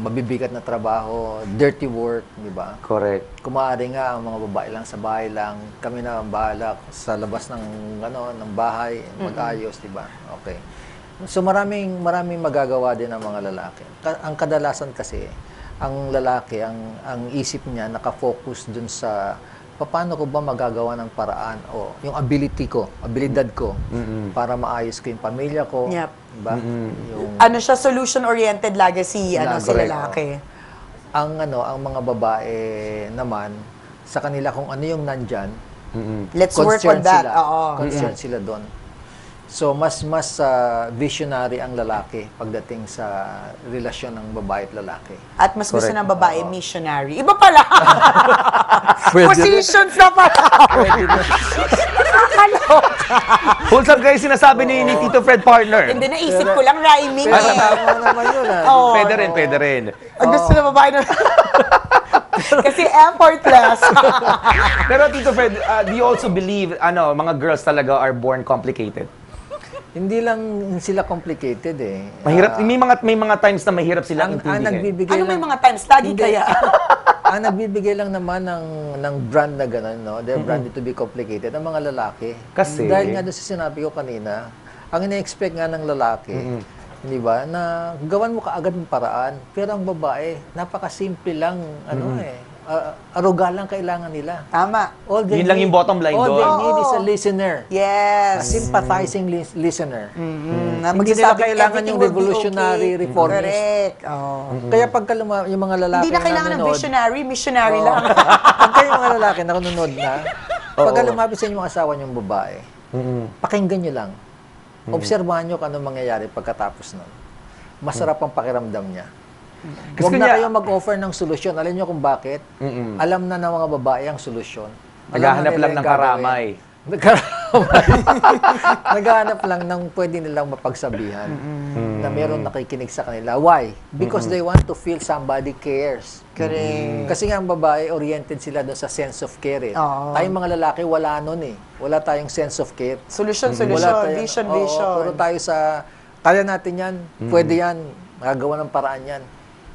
mabibigat na trabaho, dirty work, di ba? Correct. Kumaari nga ang mga babae lang sa bahay lang, kami na ang bahala sa labas ng ng bahay, mag-ayos, di ba? Okay. So maraming magagawa din ang mga lalaki. Ang kadalasan kasi ang lalaki, ang isip niya naka-focus dun sa paano ko ba magagawa ng paraan o yung abilidad ko para maayos ko yung pamilya ko. Yep. Diba? Yung, Ano siya, solution-oriented lagi si lalaki. ang mga babae naman, sa kanila kung ano yung nandyan, Let's work on that. Concerned sila doon. So, mas visionary ang lalaki pagdating sa relasyon ng babae at lalaki. At mas gusto ng babae, missionary. Iba pala! Positions na pala! Wholesome guys, sinasabi ni Tito Fred partner. Hindi, naisip ko lang rhyming. Tama naman yun Pwede rin. Ang gusto ng babae na... Kasi effortless. Pero Tito Fred, do you also believe, mga girls talaga are born complicated? Hindi lang sila complicated Mahirap, may mga times na mahirap silang intindihin. Ano may mga times? Study kaya? Ang nagbibigay lang naman ng brand na gano'n, they're branded to be complicated, ang mga lalaki. Kasi? Dahil nga doon sa sinabi ko kanina, ang ina-expect nga ng lalaki, hindi ba, na gawan mo kaagad ng paraan, pero ang babae, napakasimple lang, aruga lang kailangan nila. Tama. Yun lang yung bottom line all doon. they need is a listener. Yes. A sympathizing listener. Na Hindi nila magsasabi, kailangan everything yung will be revolutionary okay. reformist. Correct. Kaya pagka yung mga lalaki Hindi na kailangan ng visionary, missionary lang. Pagka yung mga lalaki nakununod na, pagka lumapit sa inyong asawa niyong babae, pakinggan niyo lang. Obserbahan niyo kung anong mangyayari pagkatapos nun. Masarap ang pakiramdam niya. Huwag na kayo mag-offer ng solusyon. Alam niyo kung bakit? Alam na ng mga babae ang solusyon. Naghahanap lang ng karamay. Naghahanap lang ng pwede nilang mapagsabihan na meron nakikinig sa kanila. Why? Because they want to feel somebody cares. Correct. Kasi nga ang babae, oriented sila doon sa sense of care. Tayong mga lalaki, wala nun Wala tayong sense of care. Solution, vision. Puro tayo sa, kaya natin yan, pwede yan, magagawa ng paraan yan.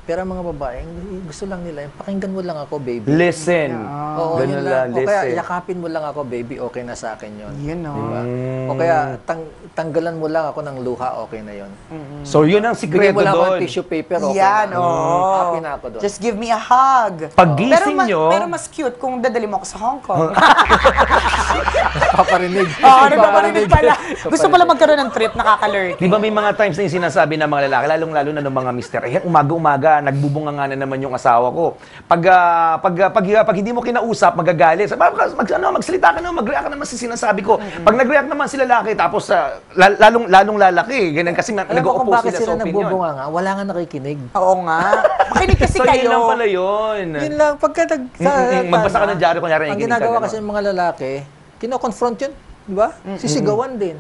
Pero ang mga babae, gusto lang nila, pakinggan mo lang ako, baby. Listen. Oo, Ganun yun lang, lang. O kaya, listen. yakapin mo lang ako, baby, okay na sa akin yun. Yun, no? Diba? O kaya, tanggalan mo lang ako ng luha, okay na yun. So, yun ang Bigyan sikreto mo lang ako ng doon. tissue paper, okay Yan, na. oo. Happy na ako doon. Just give me a hug. Paggising nyo- Pero mas cute kung dadali mo ako sa Hong Kong. Paparinig. Oo, nagpaparinig pala. Gusto pala magkaroon ng trip, nakaka-lurk. Di ba may mga times na yung sinasabi ng mga lalaki, lalong-lalo na ng mga mister, ayan, umaga-umaga, nagbubunga nga na naman yung asawa ko. Pag hindi mo kinausap, magagalit. Magsalita ka na, mag-react ka naman sa sinasabi ko. Pag nag-react naman si lalaki, tapos lalong lalaki, ganun kasi Alam mo kung nag-o-oppose bakit sila sila sa opinion. nagbubunga nga? Wala nga nakikinig. Oo nga. Makinig kasi So, kayo. yun lang pala yun. Yun lang, pagka Magbasa ka ng dyaryo, kunyari, ang nakikinig ka, ginagawa gano'n. kasi ng mga lalaki, kino-confront yun, di ba? Sisigawan din.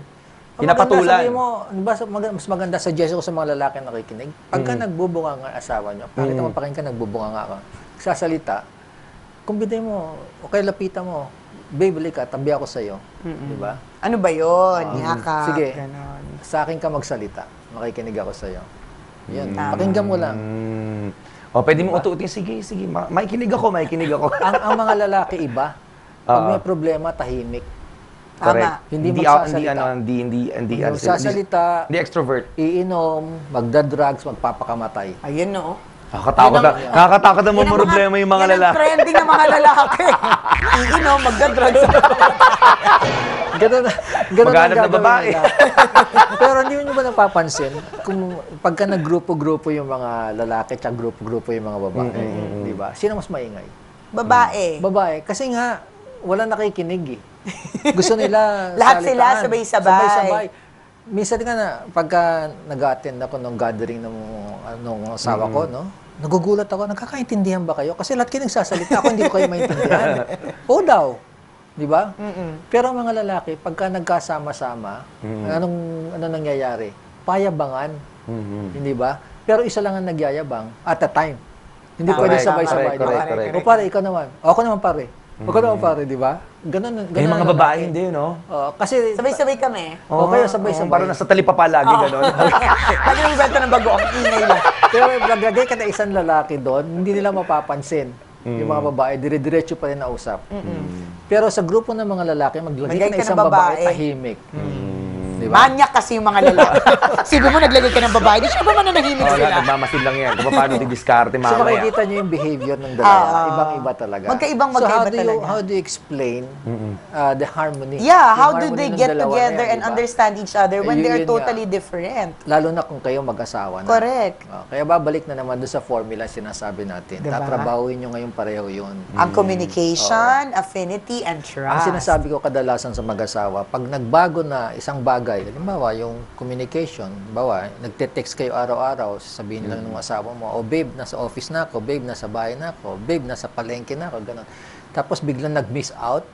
Ang Pinapatulan. maganda, sabi mo, di ba, mas maganda suggestion ko sa mga lalaki na nakikinig. Pagka nagbubunga nga asawa nyo, bakit naman pakinggan nagbubunga nga ka, sasalita, kumbide mo, o kaya lapitan mo, babe, ka, tabi ako sa'yo. Di ba? Ano ba yun? Yakap. Sige, Ganon. sa akin ka magsalita, makikinig ako sa'yo. Yun, pakinggan mo lang. O, pwede mo utuutin, sige, makikinig ako. ang mga lalaki iba, pag may problema, tahimik. Tama. Hindi Hindi magsasalita, Hindi extrovert. iinom, magdadrugs, magpapakamatay. Ayun, no? Nakakatakot ang mga problema yung mga Yan ang lalaki. trending ng mga lalaki. Iinom, magdadrugs. Ganun Maghanap ang na gagawin babae. nila. Pero hindi nyo ba napapansin, kung pagka nag-grupo-grupo yung mga lalaki at grupo-grupo yung mga babae, di ba? Sino mas maingay? Babae. Babae. Kasi nga, wala nakikinig eh. Gusto nila Lahat sila, salitaan. sabay-sabay. Sabay-sabay. Minsan nga na, pagka nag-attend ako ng gathering ng asawa ko, no? Nagugulat ako, nagkakaintindihan ba kayo? Kasi lahat kayo nagsasalita, ako hindi ko kayo maintindihan. Oo daw. Di ba? Pero ang mga lalaki, pagka nagkasama-sama, ano nangyayari? Payabangan. Hindi ba? Pero isa lang ang nagyayabang at a time. Hindi pwede sabay-sabay. Correct. O pare, ikaw naman. O ako naman pare. Ako naman pare, di ba? Ganun May mga babae hindi, no? Kasi Sabay-sabay kami. o kayo sabay-sabay. Parang nasa talipapa lagi, gano'n. Lagi yung kwento ng bago, ang ingay lang. Pero maglagay ka na isang lalaki doon, hindi nila mapapansin. Yung mga babae, dire-diretso pa rin na usap. Pero sa grupo ng mga lalaki, maglagay ka na isang babae, tahimik. Diba? Manyak kasi yung mga lalaki. Sige mo, naglagay ka ng babae. Di siya ba mananahimik Oh, sila? nagmamasid lang yan. Kung paano di-discarte So mamaya. makikita nyo yung behavior ng dalawa. Ibang-iba talaga. Magkaiba So talaga. how do you explain the harmony? Yeah, Yung how do harmony they ng get dalawa na together yan, and diba? understand each other when they are Yun nga. totally different? Lalo na kung kayo mag-asawa na. Correct. Kaya babalik na naman doon sa formula sinasabi natin. Diba? Tatrabawin nyo ngayon pareho yun. Ang communication, affinity, and trust. Ang sinasabi ko kadalasan sa mag-asawa, pag nagbago na isang bagay, halimbawa yung communication, halimbawa, nagte-text kayo araw-araw, sabihin lang ng asawa mo, oh babe, nasa office na ako, babe, nasa bahay na ako, babe, nasa palengke na ako, gano'n. Tapos biglang nag-miss out,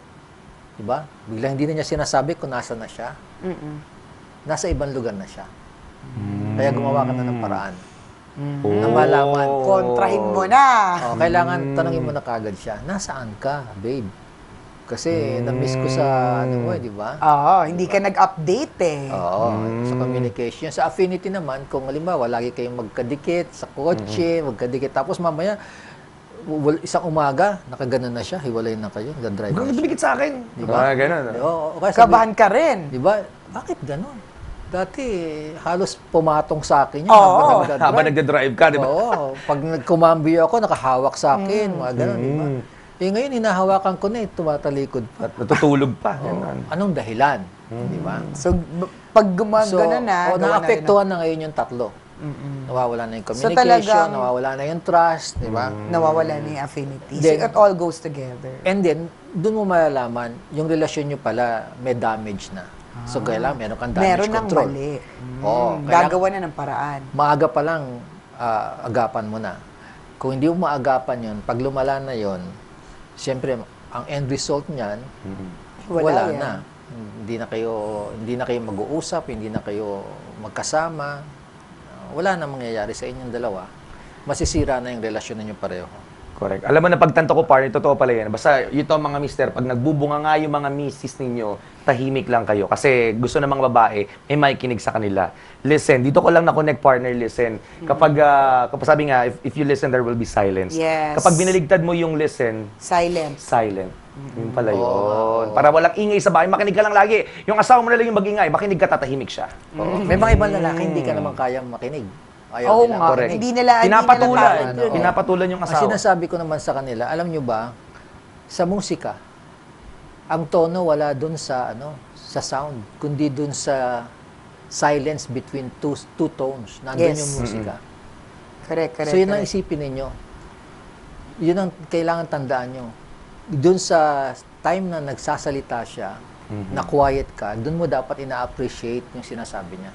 diba? Biglang hindi na niya sinasabi kung nasa na siya. Nasa ibang lugar na siya. Kaya gumawa ka na ng paraan. Na malaman, Kontrahin mo na. kailangan tanongin mo na kagad siya, nasaan ka, babe? Kasi na-miss ko sa ano mo, di ba? Oo, hindi ka nag-update eh. Oo, sa communication. Sa affinity naman, kung halimbawa, lagi kayong magkadikit sa kotse, magkadikit, tapos mamaya, isang umaga, nakaganon na siya, hiwalay na kayo, nag-drive na siya. Dumikit sa akin. Diba? Ganun. Oo, kaya sabi- Kabahan ka rin. Di ba? Bakit ganon? Dati, halos pumatong sa akin yun Oo. Habang nagda-drive ka, di ba? Oo. Pag nagkumambyo ako, nakahawak sa akin, mga ganon, di ba? Eh ngayon, hinahawakan ko na tumatalikod pa. At natutulog pa. Oo. Ganun. Anong dahilan? Di ba? So, pag gumagano na, gawa na rin naapektuhan na ngayon yung tatlo. Nawawala na yung So, communication, talagang- nawawala na yung trust, di ba? nawawala na yung affinity. So, Then- it all goes together. And then, doon mo malalaman, yung relasyon nyo pala may damage na. So, kailangan meron kang damage Meron ng control. mali. Oo, kailangan Gagawa na ng paraan. maaga pa lang, agapan mo na. Kung hindi mo maagapan yun, pag lumala na yun, siyempre, ang end result niyan, wala yan. na. Hindi na kayo mag-uusap, hindi na kayo magkasama. Wala na mangyayari sa inyong dalawa. Masisira na yung relasyon ninyo pareho. Correct. Alam mo na pagtanto ko, partner, totoo pala yan. Basta ito mga mister, pag nagbubunga nga yung mga misis ninyo, tahimik lang kayo. Kasi gusto ng mga babae, may makikinig sa kanila. Listen, dito ko lang na-connect, partner, listen. Kapag sabi nga, if you listen, there will be silence. Yes. Kapag biniligtad mo yung listen, Silent. silent. Yun pala yun. Para walang ingay sa bahay, makinig ka lang lagi. Yung asawa mo na lang yung mag-ingay, makinig ka, tatahimik siya. May mga ibang lalaki, hindi ka naman kayang makinig. Ayaw Oo nila nga. Correct. Hindi nila Pinapatulan. tawag. Pinapatulan yung Ang asawa. sinasabi ko naman sa kanila, alam nyo ba, sa musika, ang tono wala dun sa sa sound, kundi dun sa silence between two tones. Nandun Yes. yung musika. Correct. So yun ang isipin ninyo. Yun ang kailangan tandaan nyo. Dun sa time na nagsasalita siya, na quiet ka, dun mo dapat ina-appreciate yung sinasabi niya.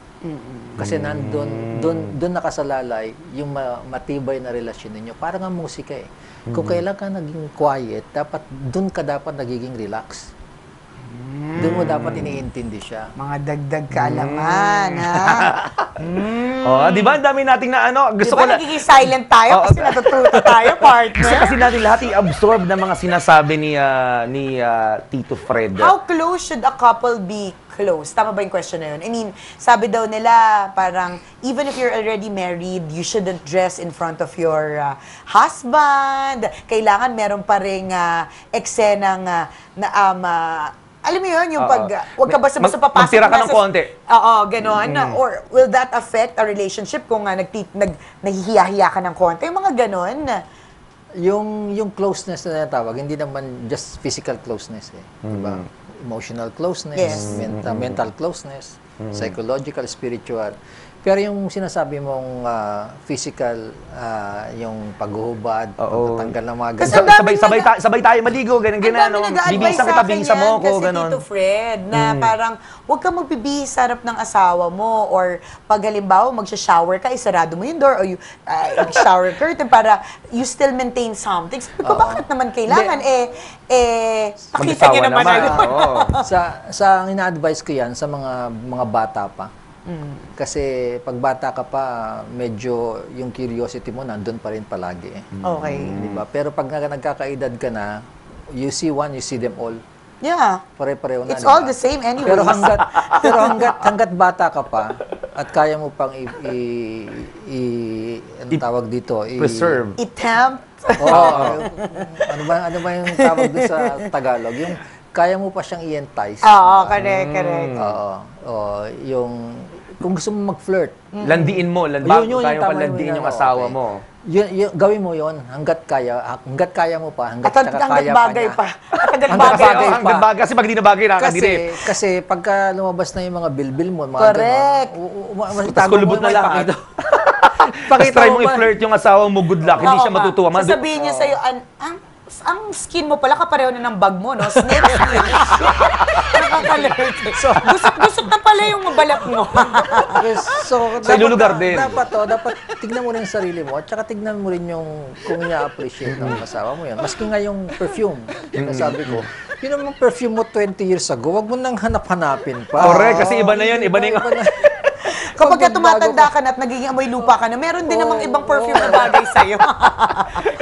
Kasi doon nakasalalay yung matibay na relasyon ninyo. Parang ang musika eh. Kung kailan ka naging quiet, doon ka dapat nagiging relax. Doon mo dapat iniintindi siya. Mga dagdag kaalaman, ha? Oh, di ba? Ang dami nating na gusto Di ba ko nagiging silent tayo kasi natututo tayo, partner? Gusto kasi natin lahat i-absorb ng mga sinasabi ni Tito Fred. How close should a couple be close? Tama ba yung question na yun? I mean, sabi daw nila, parang, even if you're already married, you shouldn't dress in front of your husband. Kailangan meron pa ring eksenang alam mo yun, yung huwag ka basta-basta papasok. Magtira ka ng konti. Oo, gano'n. Or will that affect a relationship kung nahihiya-hiya ka ng konti? Yung mga gano'n. Yung closeness na natawag, hindi naman just physical closeness eh. Diba? Emotional closeness, Yes. mental closeness, psychological, spiritual. Pero yung sinasabi mong physical, yung paghuhubad, pagtatanggal ng mga Kasi ganun. Sabay tayo maligo, ganun. Ang dami nag-a-advise Bibisa sa kita, akin bihisa yan mo ko, kasi ganun. Tito Fred, na parang huwag kang magbibihis sa harap ng asawa mo or pag halimbawa magsha-shower ka, isarado mo yung door o yung shower curtain para you still maintain something. Sabi ko, bakit naman kailangan? Pakita niya naman na yun. Sa ina-advise ko yan sa mga bata pa. Kasi pag bata ka pa, medyo yung curiosity mo nandun pa rin palagi. Okay. Diba? Pero pag nagkakaedad ka na, you see one, you see them all. Yeah. Pare-pareho na. It's diba? all the same anyway. Pero hanggat bata ka pa at kaya mo pang ano tawag dito? Preserve. Itempt. Ano ba yung tawag doon sa Tagalog? Yung kaya mo pa siyang i-entice. Oo, correct. Yung kung gusto mo mag-flirt. Landiin mo, Yun, kaya pa tama landiin yun, yung asawa okay. mo. Gawin mo yon hanggat kaya mo pa, hanggat At hanggat kaya bagay niya. pa. Hanggat Hanggat bagay bagay pa. Hanggang bagay, kasi pag di na bagay, nakakadiri. Kasi pagka lumabas na yung mga bilbil mo, mga Correct. Tapos kulubot na lahat. Tapos try mo i-flirt yung asawa mo, good luck, hindi Oo siya nga. matutuwa. Sasabihin niya sa'yo, ang skin mo pala kapareho na ng bag mo, no? Snake. Nakakalerte. Gusot na pala yung balat mo. So, Sa ilulugar din. Dapat tignan mo rin yung sarili mo at saka tignan mo rin yung kung ina-appreciate ng asawa mo yan. Maski nga yung perfume, sabi ko, yun naman perfume mo 20 years ago, wag mo nang hanap-hanapin pa. Correct, kasi iba na yun, iba na yung... Kapag tumatanda ka na at nagiging amoy lupa ka na, meron din namang ibang perfume na bagay sa'yo.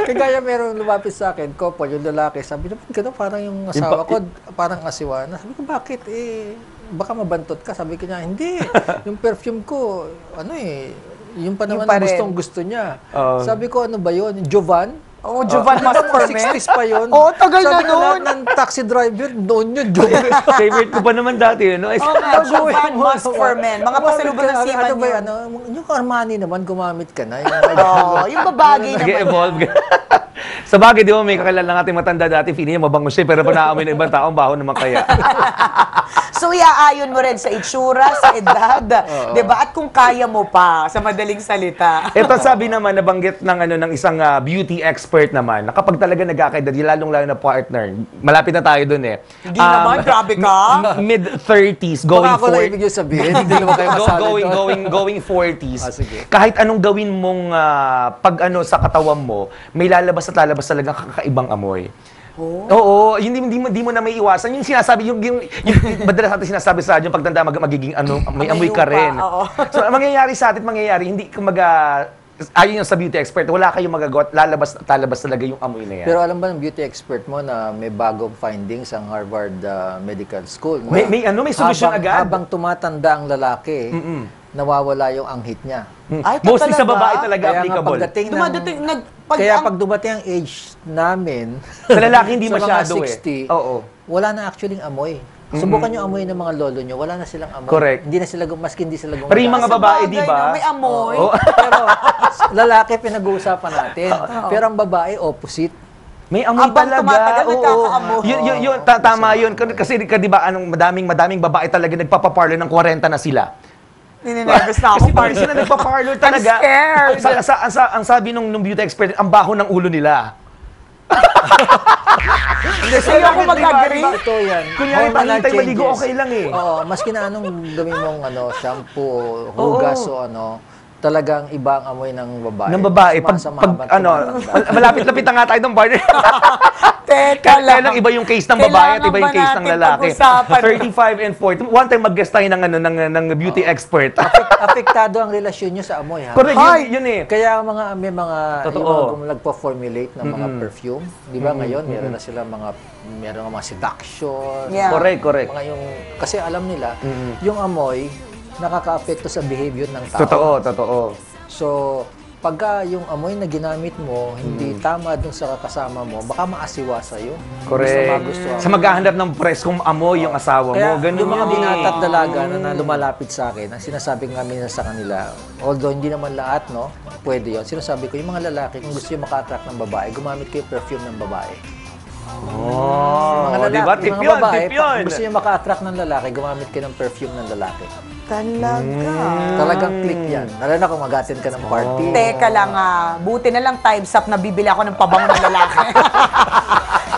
Kagaya meron lumapit sa akin, couple, yung lalaki, sabi naman, gano'n, parang yung asawa ko, parang asiwana. Sabi ko, bakit? Baka mabantot ka. Sabi ko niya, hindi. Yung perfume ko, yung pa naman gustong gusto niya. Sabi ko, ano ba yun? Jovan? Oo, Jovan Mask for Men. 60s pa yun. Oo, tagal na Sabi ko, nun. lahat ng taxi driver, doon yun, Jovan. Favorite ko pa naman dati, no? Oo nga, Jovan Mask for Men. Mga pasalubong ng seaman ano ba yun. yun? Yung Armani naman, gumamit ka na. Yung babagay naman. Nag-evolve. Sa bagay, di ba, may kakilala natin matanda dati, feeling niya mabango siya, pero pag naamoy ng ibang taong baho naman kaya. So, iaayon mo rin sa itsura, sa edad, di ba? At kung kaya mo pa, sa madaling salita. Ito sabi naman, nabanggit ng isang beauty expert naman, na kapag talaga nagkakaedad, lalong-lalo na partner, malapit na tayo dun eh. Hindi naman, grabe ka. Mid-30s, going Baka ako na 40s. ibig yung sabihin, hindi naman kayo masali doon. Going 40s. Sige. Kahit anong gawin mong pag sa katawan mo, may lalabas at lalabas talagang kakaibang amoy. Oo, hindi mo na may iwasan. Yung sinasabi, yung madalas natin sinasabi sa radyo, pagtanda magiging may amoy ka rin. Oo. So, mangyayari sa atin, hindi kumaga ayon yung sa beauty expert, wala kayong magagawa, talabas talaga yung amoy na yan. Pero alam ba ng beauty expert mo na may bagong findings ang Harvard Medical School? May solusyon agad. Habang tumatanda ang lalaki, nawawala yung anghit niya. Ay, Mostly sa talaga? babae talaga Kaya nga applicable. pag dumating ang age namin, Sa lalaki hindi sa masyado mga 60, Oo. wala na actually amoy. Subukan yung amoy ng mga lolo nyo, wala na silang amoy. Correct. Hindi na sila, maski hindi sila Pero yung mga Sa babae, bagay, di ba? no, may amoy. Oo. Pero lalaki pinag-uusapan natin. Pero ang babae, opposite. May amoy Habang talaga. tumatagal, Oo. nagkakaamoy. Tama yun. Kasi di ba, madaming babae talaga nagpapaparlor ng 40 na sila. Ninenervous na ako. Kasi pag sila nagpa-parlor talaga, scared. ang sabi nung beauty expert, ang baho ng ulo nila. Ayoko mag-agree. Ito yan. Kunyari, Hormonal pahintay maligo, changes. okay lang eh. Oo, maski na anong gawin mong shampoo, hugas o talagang iba ang amoy ng babae. Ng babae, Sumasama habang tumatanda. malapit-lapit na nga tayo ng partner. Teka Kaya lang iba yung case ng babae at iba yung case ng lalaki. 35 and 40. One time mag-guest tayo ng beauty expert. Apektado ang relasyon nyo sa amoy, ha? Correct, yun eh. Kaya may mga Totoo. yung nagpo-formulate ng mga perfume, di ba ngayon, meron na sila meron mga seduction. Yeah. Correct. Mga kasi alam nila, yung amoy, nakaka-apekto sa behavior ng tao. Totoo. So, pagka yung amoy na ginamit mo, hindi tama dun sa kasama mo, baka maasiwa sa'yo. Correct. Sa maghahanap ng preskong amoy yung asawa Kaya mo, ganun yung mga yun eh. binata at dalaga na lumalapit sa akin, ang sinasabi namin sa kanila, although hindi naman lahat, pwede yun. Sinasabi ko, yung mga lalaki, kung gusto yung maka-attract ng babae, gumamit kayo perfume ng babae. Oh, di ba? Tip Mga babae, yun. pag gusto yung maka-attract ng lalaki, gumamit kayo ng perfume ng lalaki. Talaga. Talagang click yan. Lalo na kung mag-attend ka ng party. Teka lang buti na lang time's up na bibili ako ng pabango ng lalaki.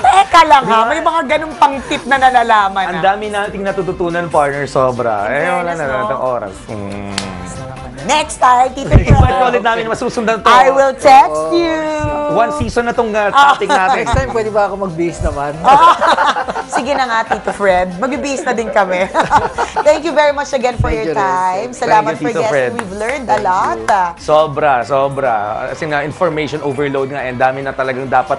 Teka lang may mga ganung pang tip na nalalaman. Ang dami nating natututunan, partner, sobra. Wala na natin oras. Next time, Tito Invite Fred, ulit namin masusundan to. I will text you. One season na tong topic natin. Next time, pwede ba ako mag-base naman? Sige na nga, Tito Fred. Mag-base na din kami. Thank you very much again for your time. Salamat Thank for you, Tito guesting. Fred. We've learned a lot. Sobra. Kasi information overload nga and dami na talagang dapat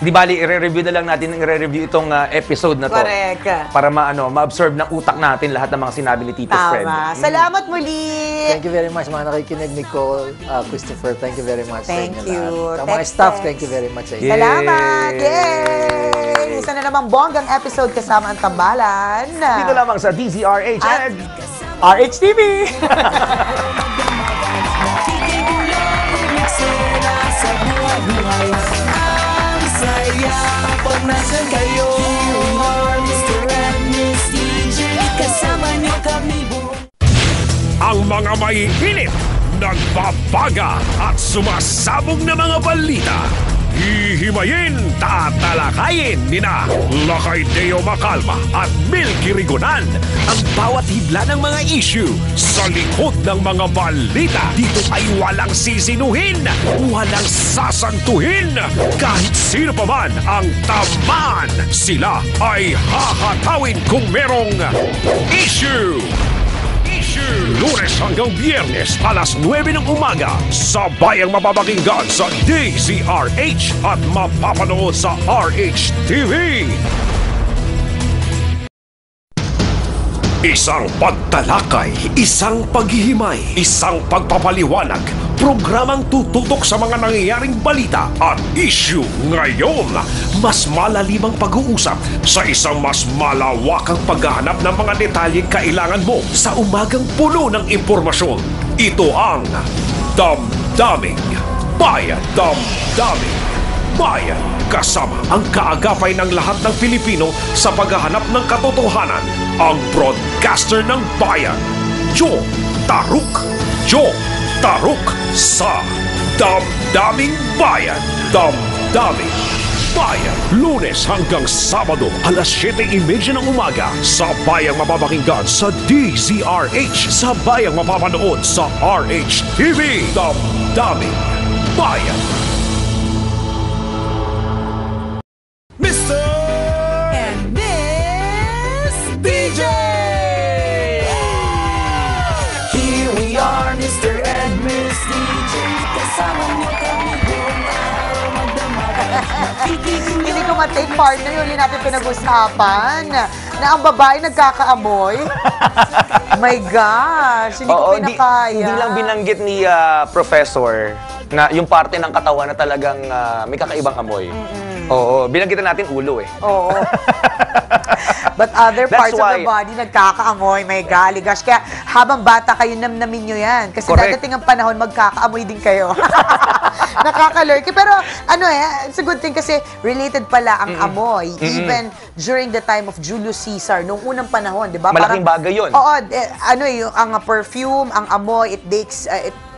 Hindi bali, i-review na lang natin itong episode na to. Correct. Para ma-absorb ng utak natin lahat ng mga sinabi ni Tito Fred. Tama. Salamat muli. Thank you very much, mga nakikinig, Nicole, Christopher. Thank you very much. Thank sa inyo you. lahat. Sa mga Text. staff, thank you very much sa inyo. Salamat! Yay! Isa na namang bonggang episode kasama ang tambalan. Dito lamang sa DZRH At and RHTV! Ang saya pag nasan kayo. Mr. and Miss DJ, kasama niyo kami buong. Ang mga maiinit, nagbabaga at sumasabog na mga balita. Hihimayin, tatalakayin nina Lakay Deo Macalma at Milky Rigonan ang bawat hidla ng mga issue sa likod ng mga balita. Dito ay walang sisinuhin, walang sasantuhin. Kahit sino pa man ang tamaan, sila ay hahatawin kung merong issue. Lunes hanggang Biyernes, alas 9 ng umaga, sabay ang mapapakinggan sa DZRH at mapapanood sa RHTV. Isang pagtalakay, isang paghihimay, isang pagpapaliwanag, programang tututok sa mga nangyayaring balita at issue ngayon. Mas malalimang pag-uusap sa isang mas malawakang paghahanap ng mga detalyeng kailangan mo sa umagang puno ng impormasyon. Ito ang Damdaming Bayan. Damdaming Bayan. Kasama ang kaagapay ng lahat ng Pilipino sa paghahanap ng katotohanan. Ang broadcaster ng bayan, Joe Taruk. Joe Taruk sa Damdaming Bayan. Damdaming Bayan. Lunes hanggang Sabado, alas 7:30 ng umaga. Sabayang mapapakinggan sa DZRH. Sabayang mapapanood sa RHTV. Damdaming Bayan. Mr. And Miss DJ! Here we are, Mr. and Miss DJ. Kasama Hindi ko ma-take partner, yung huli natin pinag-usapan na ang babae nagkakaamoy. My gosh, hindi ko pinakaya. Hindi lang binanggit ni Professor na yung parte ng katawan na talagang may kakaibang amoy. Oo, binanggitan natin ulo eh. Oo. But other parts of the body nagkakaamoy, may golly gosh. Kaya habang bata kayo, namnamin nyo yan. Kasi dadating ang panahon, magkakaamoy din kayo. Nakakalurky. Pero ano it's a good thing kasi related pala ang amoy. Even during the time of Julius Caesar, nung unang panahon, di ba? Malaking bagay yun. Oo, ang perfume, ang amoy,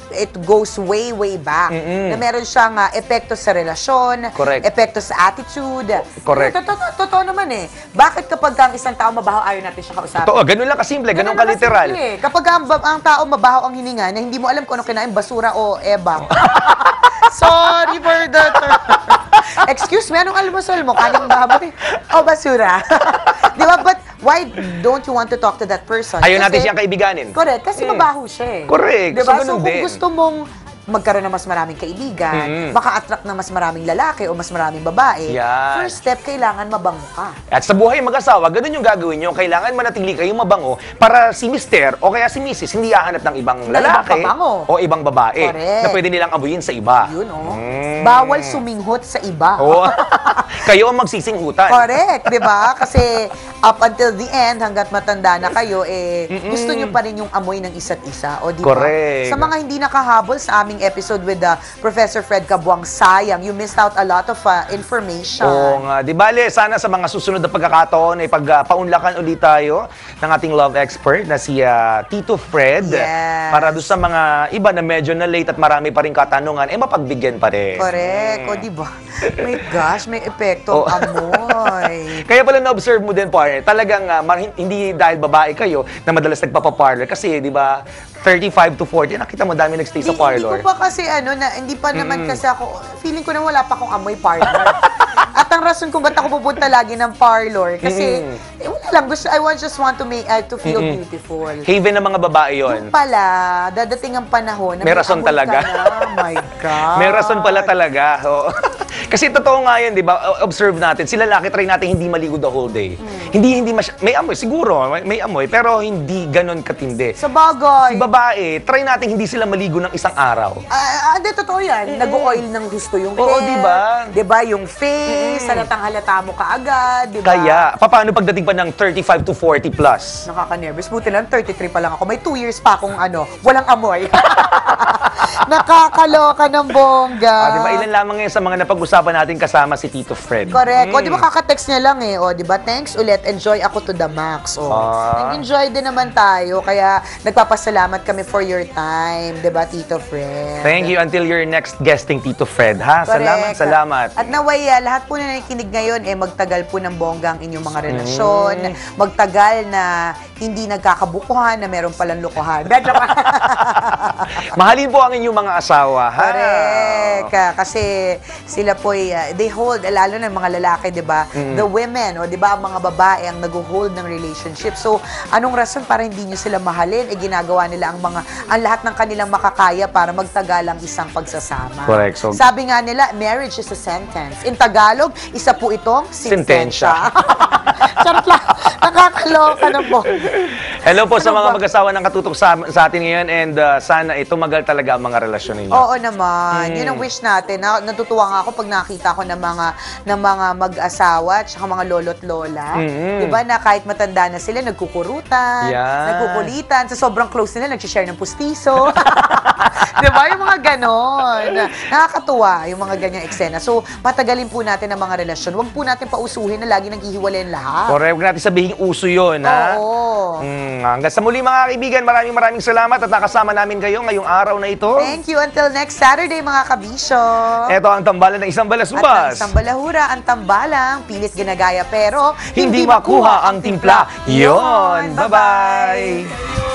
it goes way, way back. Na meron siyang epekto sa relasyon, epekto sa attitude. Correct. Totoo naman eh. Bakit kapag ang isang tao mabaho, ayaw natin siya kausapin? Totoo, ganun lang kasimple, ganun kaliteral. Kapag ang tao mabaho ang hininga, na hindi mo alam kung ano kinain, basura o ebang. Sorry for that. Excuse me, anong almusal mo? Kaning baboy? O basura? Di ba? But why don't you want to talk to that person? Ayaw natin siyang kaibiganin. Correct, kasi mabaho siya eh. Correct. Diba? So, kung gusto mong magkaroon ng mas maraming kaibigan, maka-attract ng mas maraming lalaki o mas maraming babae, first step, kailangan mabango ka. At sa buhay mag-asawa, ganun yung gagawin nyo. Kailangan manatili kayong mabango para si Mister o kaya si Mrs. hindi hahanap ng ibang lalaki o ibang babae na pwede nilang abuyin sa iba. Yun, bawal suminghot sa iba. Kayo ang magsisinghutan. Correct, di ba? Kasi up until the end, hanggat matanda na kayo, gusto nyo pa rin yung amoy ng isa't isa. O di ba? Correct. Sa mga hindi nakahabol sa aming episode with Professor Fred Cabuang, sayang, you missed out a lot of information. Oo nga. Di bale, sana sa mga susunod na pagkakataon ay pagpaunlakan ulit tayo ng ating love expert na si Tito Fred. Yes. Para doon sa mga iba na medyo na late at marami pa rin katanungan, mapagbigyan pa rin. Correct. O di ba? My gosh, may epekto ang amoy. Kaya pala na-observe mo din, partner, talagang hindi dahil babae kayo na madalas nagpapaparlor. Kasi, di ba, 35 to 40, nakita mo dami nagstay sa parlor. Hindi ko pa kasi hindi pa naman kasi ako, feeling ko na wala pa akong amoy partner. At ang rason kung ba't ako pupunta lagi ng parlor, kasi, wala lang, I just want to feel beautiful. Haven ng mga babae yon. Yung pala, dadating ang panahon na may rason talaga. Oh my God. May rason pala talaga. Kasi totoo nga yan, di ba? Observe natin, sila lalaki, try natin hindi maligo the whole day. May amoy, siguro, may amoy, pero hindi ganon katindi. Sa bagay. Si babae, try natin hindi sila maligo ng isang araw. Hindi, totoo yan. Nag-oil ng gusto yung hair. Oo, di ba? Di ba, yung face, halatang halata mo kaagad, di ba? Kaya, paano pagdating pa ng 35 to 40 plus? Nakaka-nervous. Buti lang, 33 pa lang ako. May 2 years pa akong walang amoy. Nakakaloka ng bongga. Di ba, ilan lamang ngayon sa mga napag-usapan natin kasama si Tito Fred. Correct. O, di ba, kaka-text niya lang di ba, thanks ulit, enjoy ako to the max. Nag-enjoy din naman tayo, kaya nagpapasalamat kami for your time, di ba, Tito Fred? Thank you until your next guesting, Tito Fred, ha? Correct. Salamat. At naway, lahat po na nakikinig ngayon, magtagal po ng bongga ang inyong mga relasyon, magtagal na hindi nagkakabukuhan, na meron palang lukuhan. Mahalin po ang inyong mga asawa, ha? Correct. Kasi sila po they hold, lalo na mga lalaki, di ba? The women, di ba, ang mga babae ang nag-hold ng relationship. So, anong rason para hindi nyo sila mahalin? Ginagawa nila ang lahat ng kanilang makakaya para magtagal ang isang pagsasama. Correct. So, sabi nga nila, marriage is a sentence. In Tagalog, isa po itong sentensya. Charot lang. Nakakaloka na po. Hello po sa mga mag-asawa ng katutok sa atin ngayon, and sana tumagal talaga ang mga relasyon ninyo. Oo naman. Yun ang wish natin. Natutuwa nga ako pag nakita ko ng mga mag-asawa at mga lolo't lola. Diba na kahit matanda na sila, nagkukurutan, nagkukulitan. Sa sobrang close nila, nag-share ng pustiso. Diba? Yung mga ganon. Nakakatuwa yung mga ganyang eksena. So, patagalin po natin ang mga relasyon. Huwag po natin pausuhin na lagi naghihiwalayan lahat. Correct. Huwag natin sabihin uso yun, ha? Oo. Hanggang sa muli, mga kaibigan, maraming salamat at nakasama namin kayo ngayong araw na ito. Thank you. Until next Saturday, mga kabisyo. Ito ang tambalan ng isang balasubas. At ng isang balahura, ang tambalang, pilit ginagaya pero hindi makuha ang timpla. Yon. Bye-bye.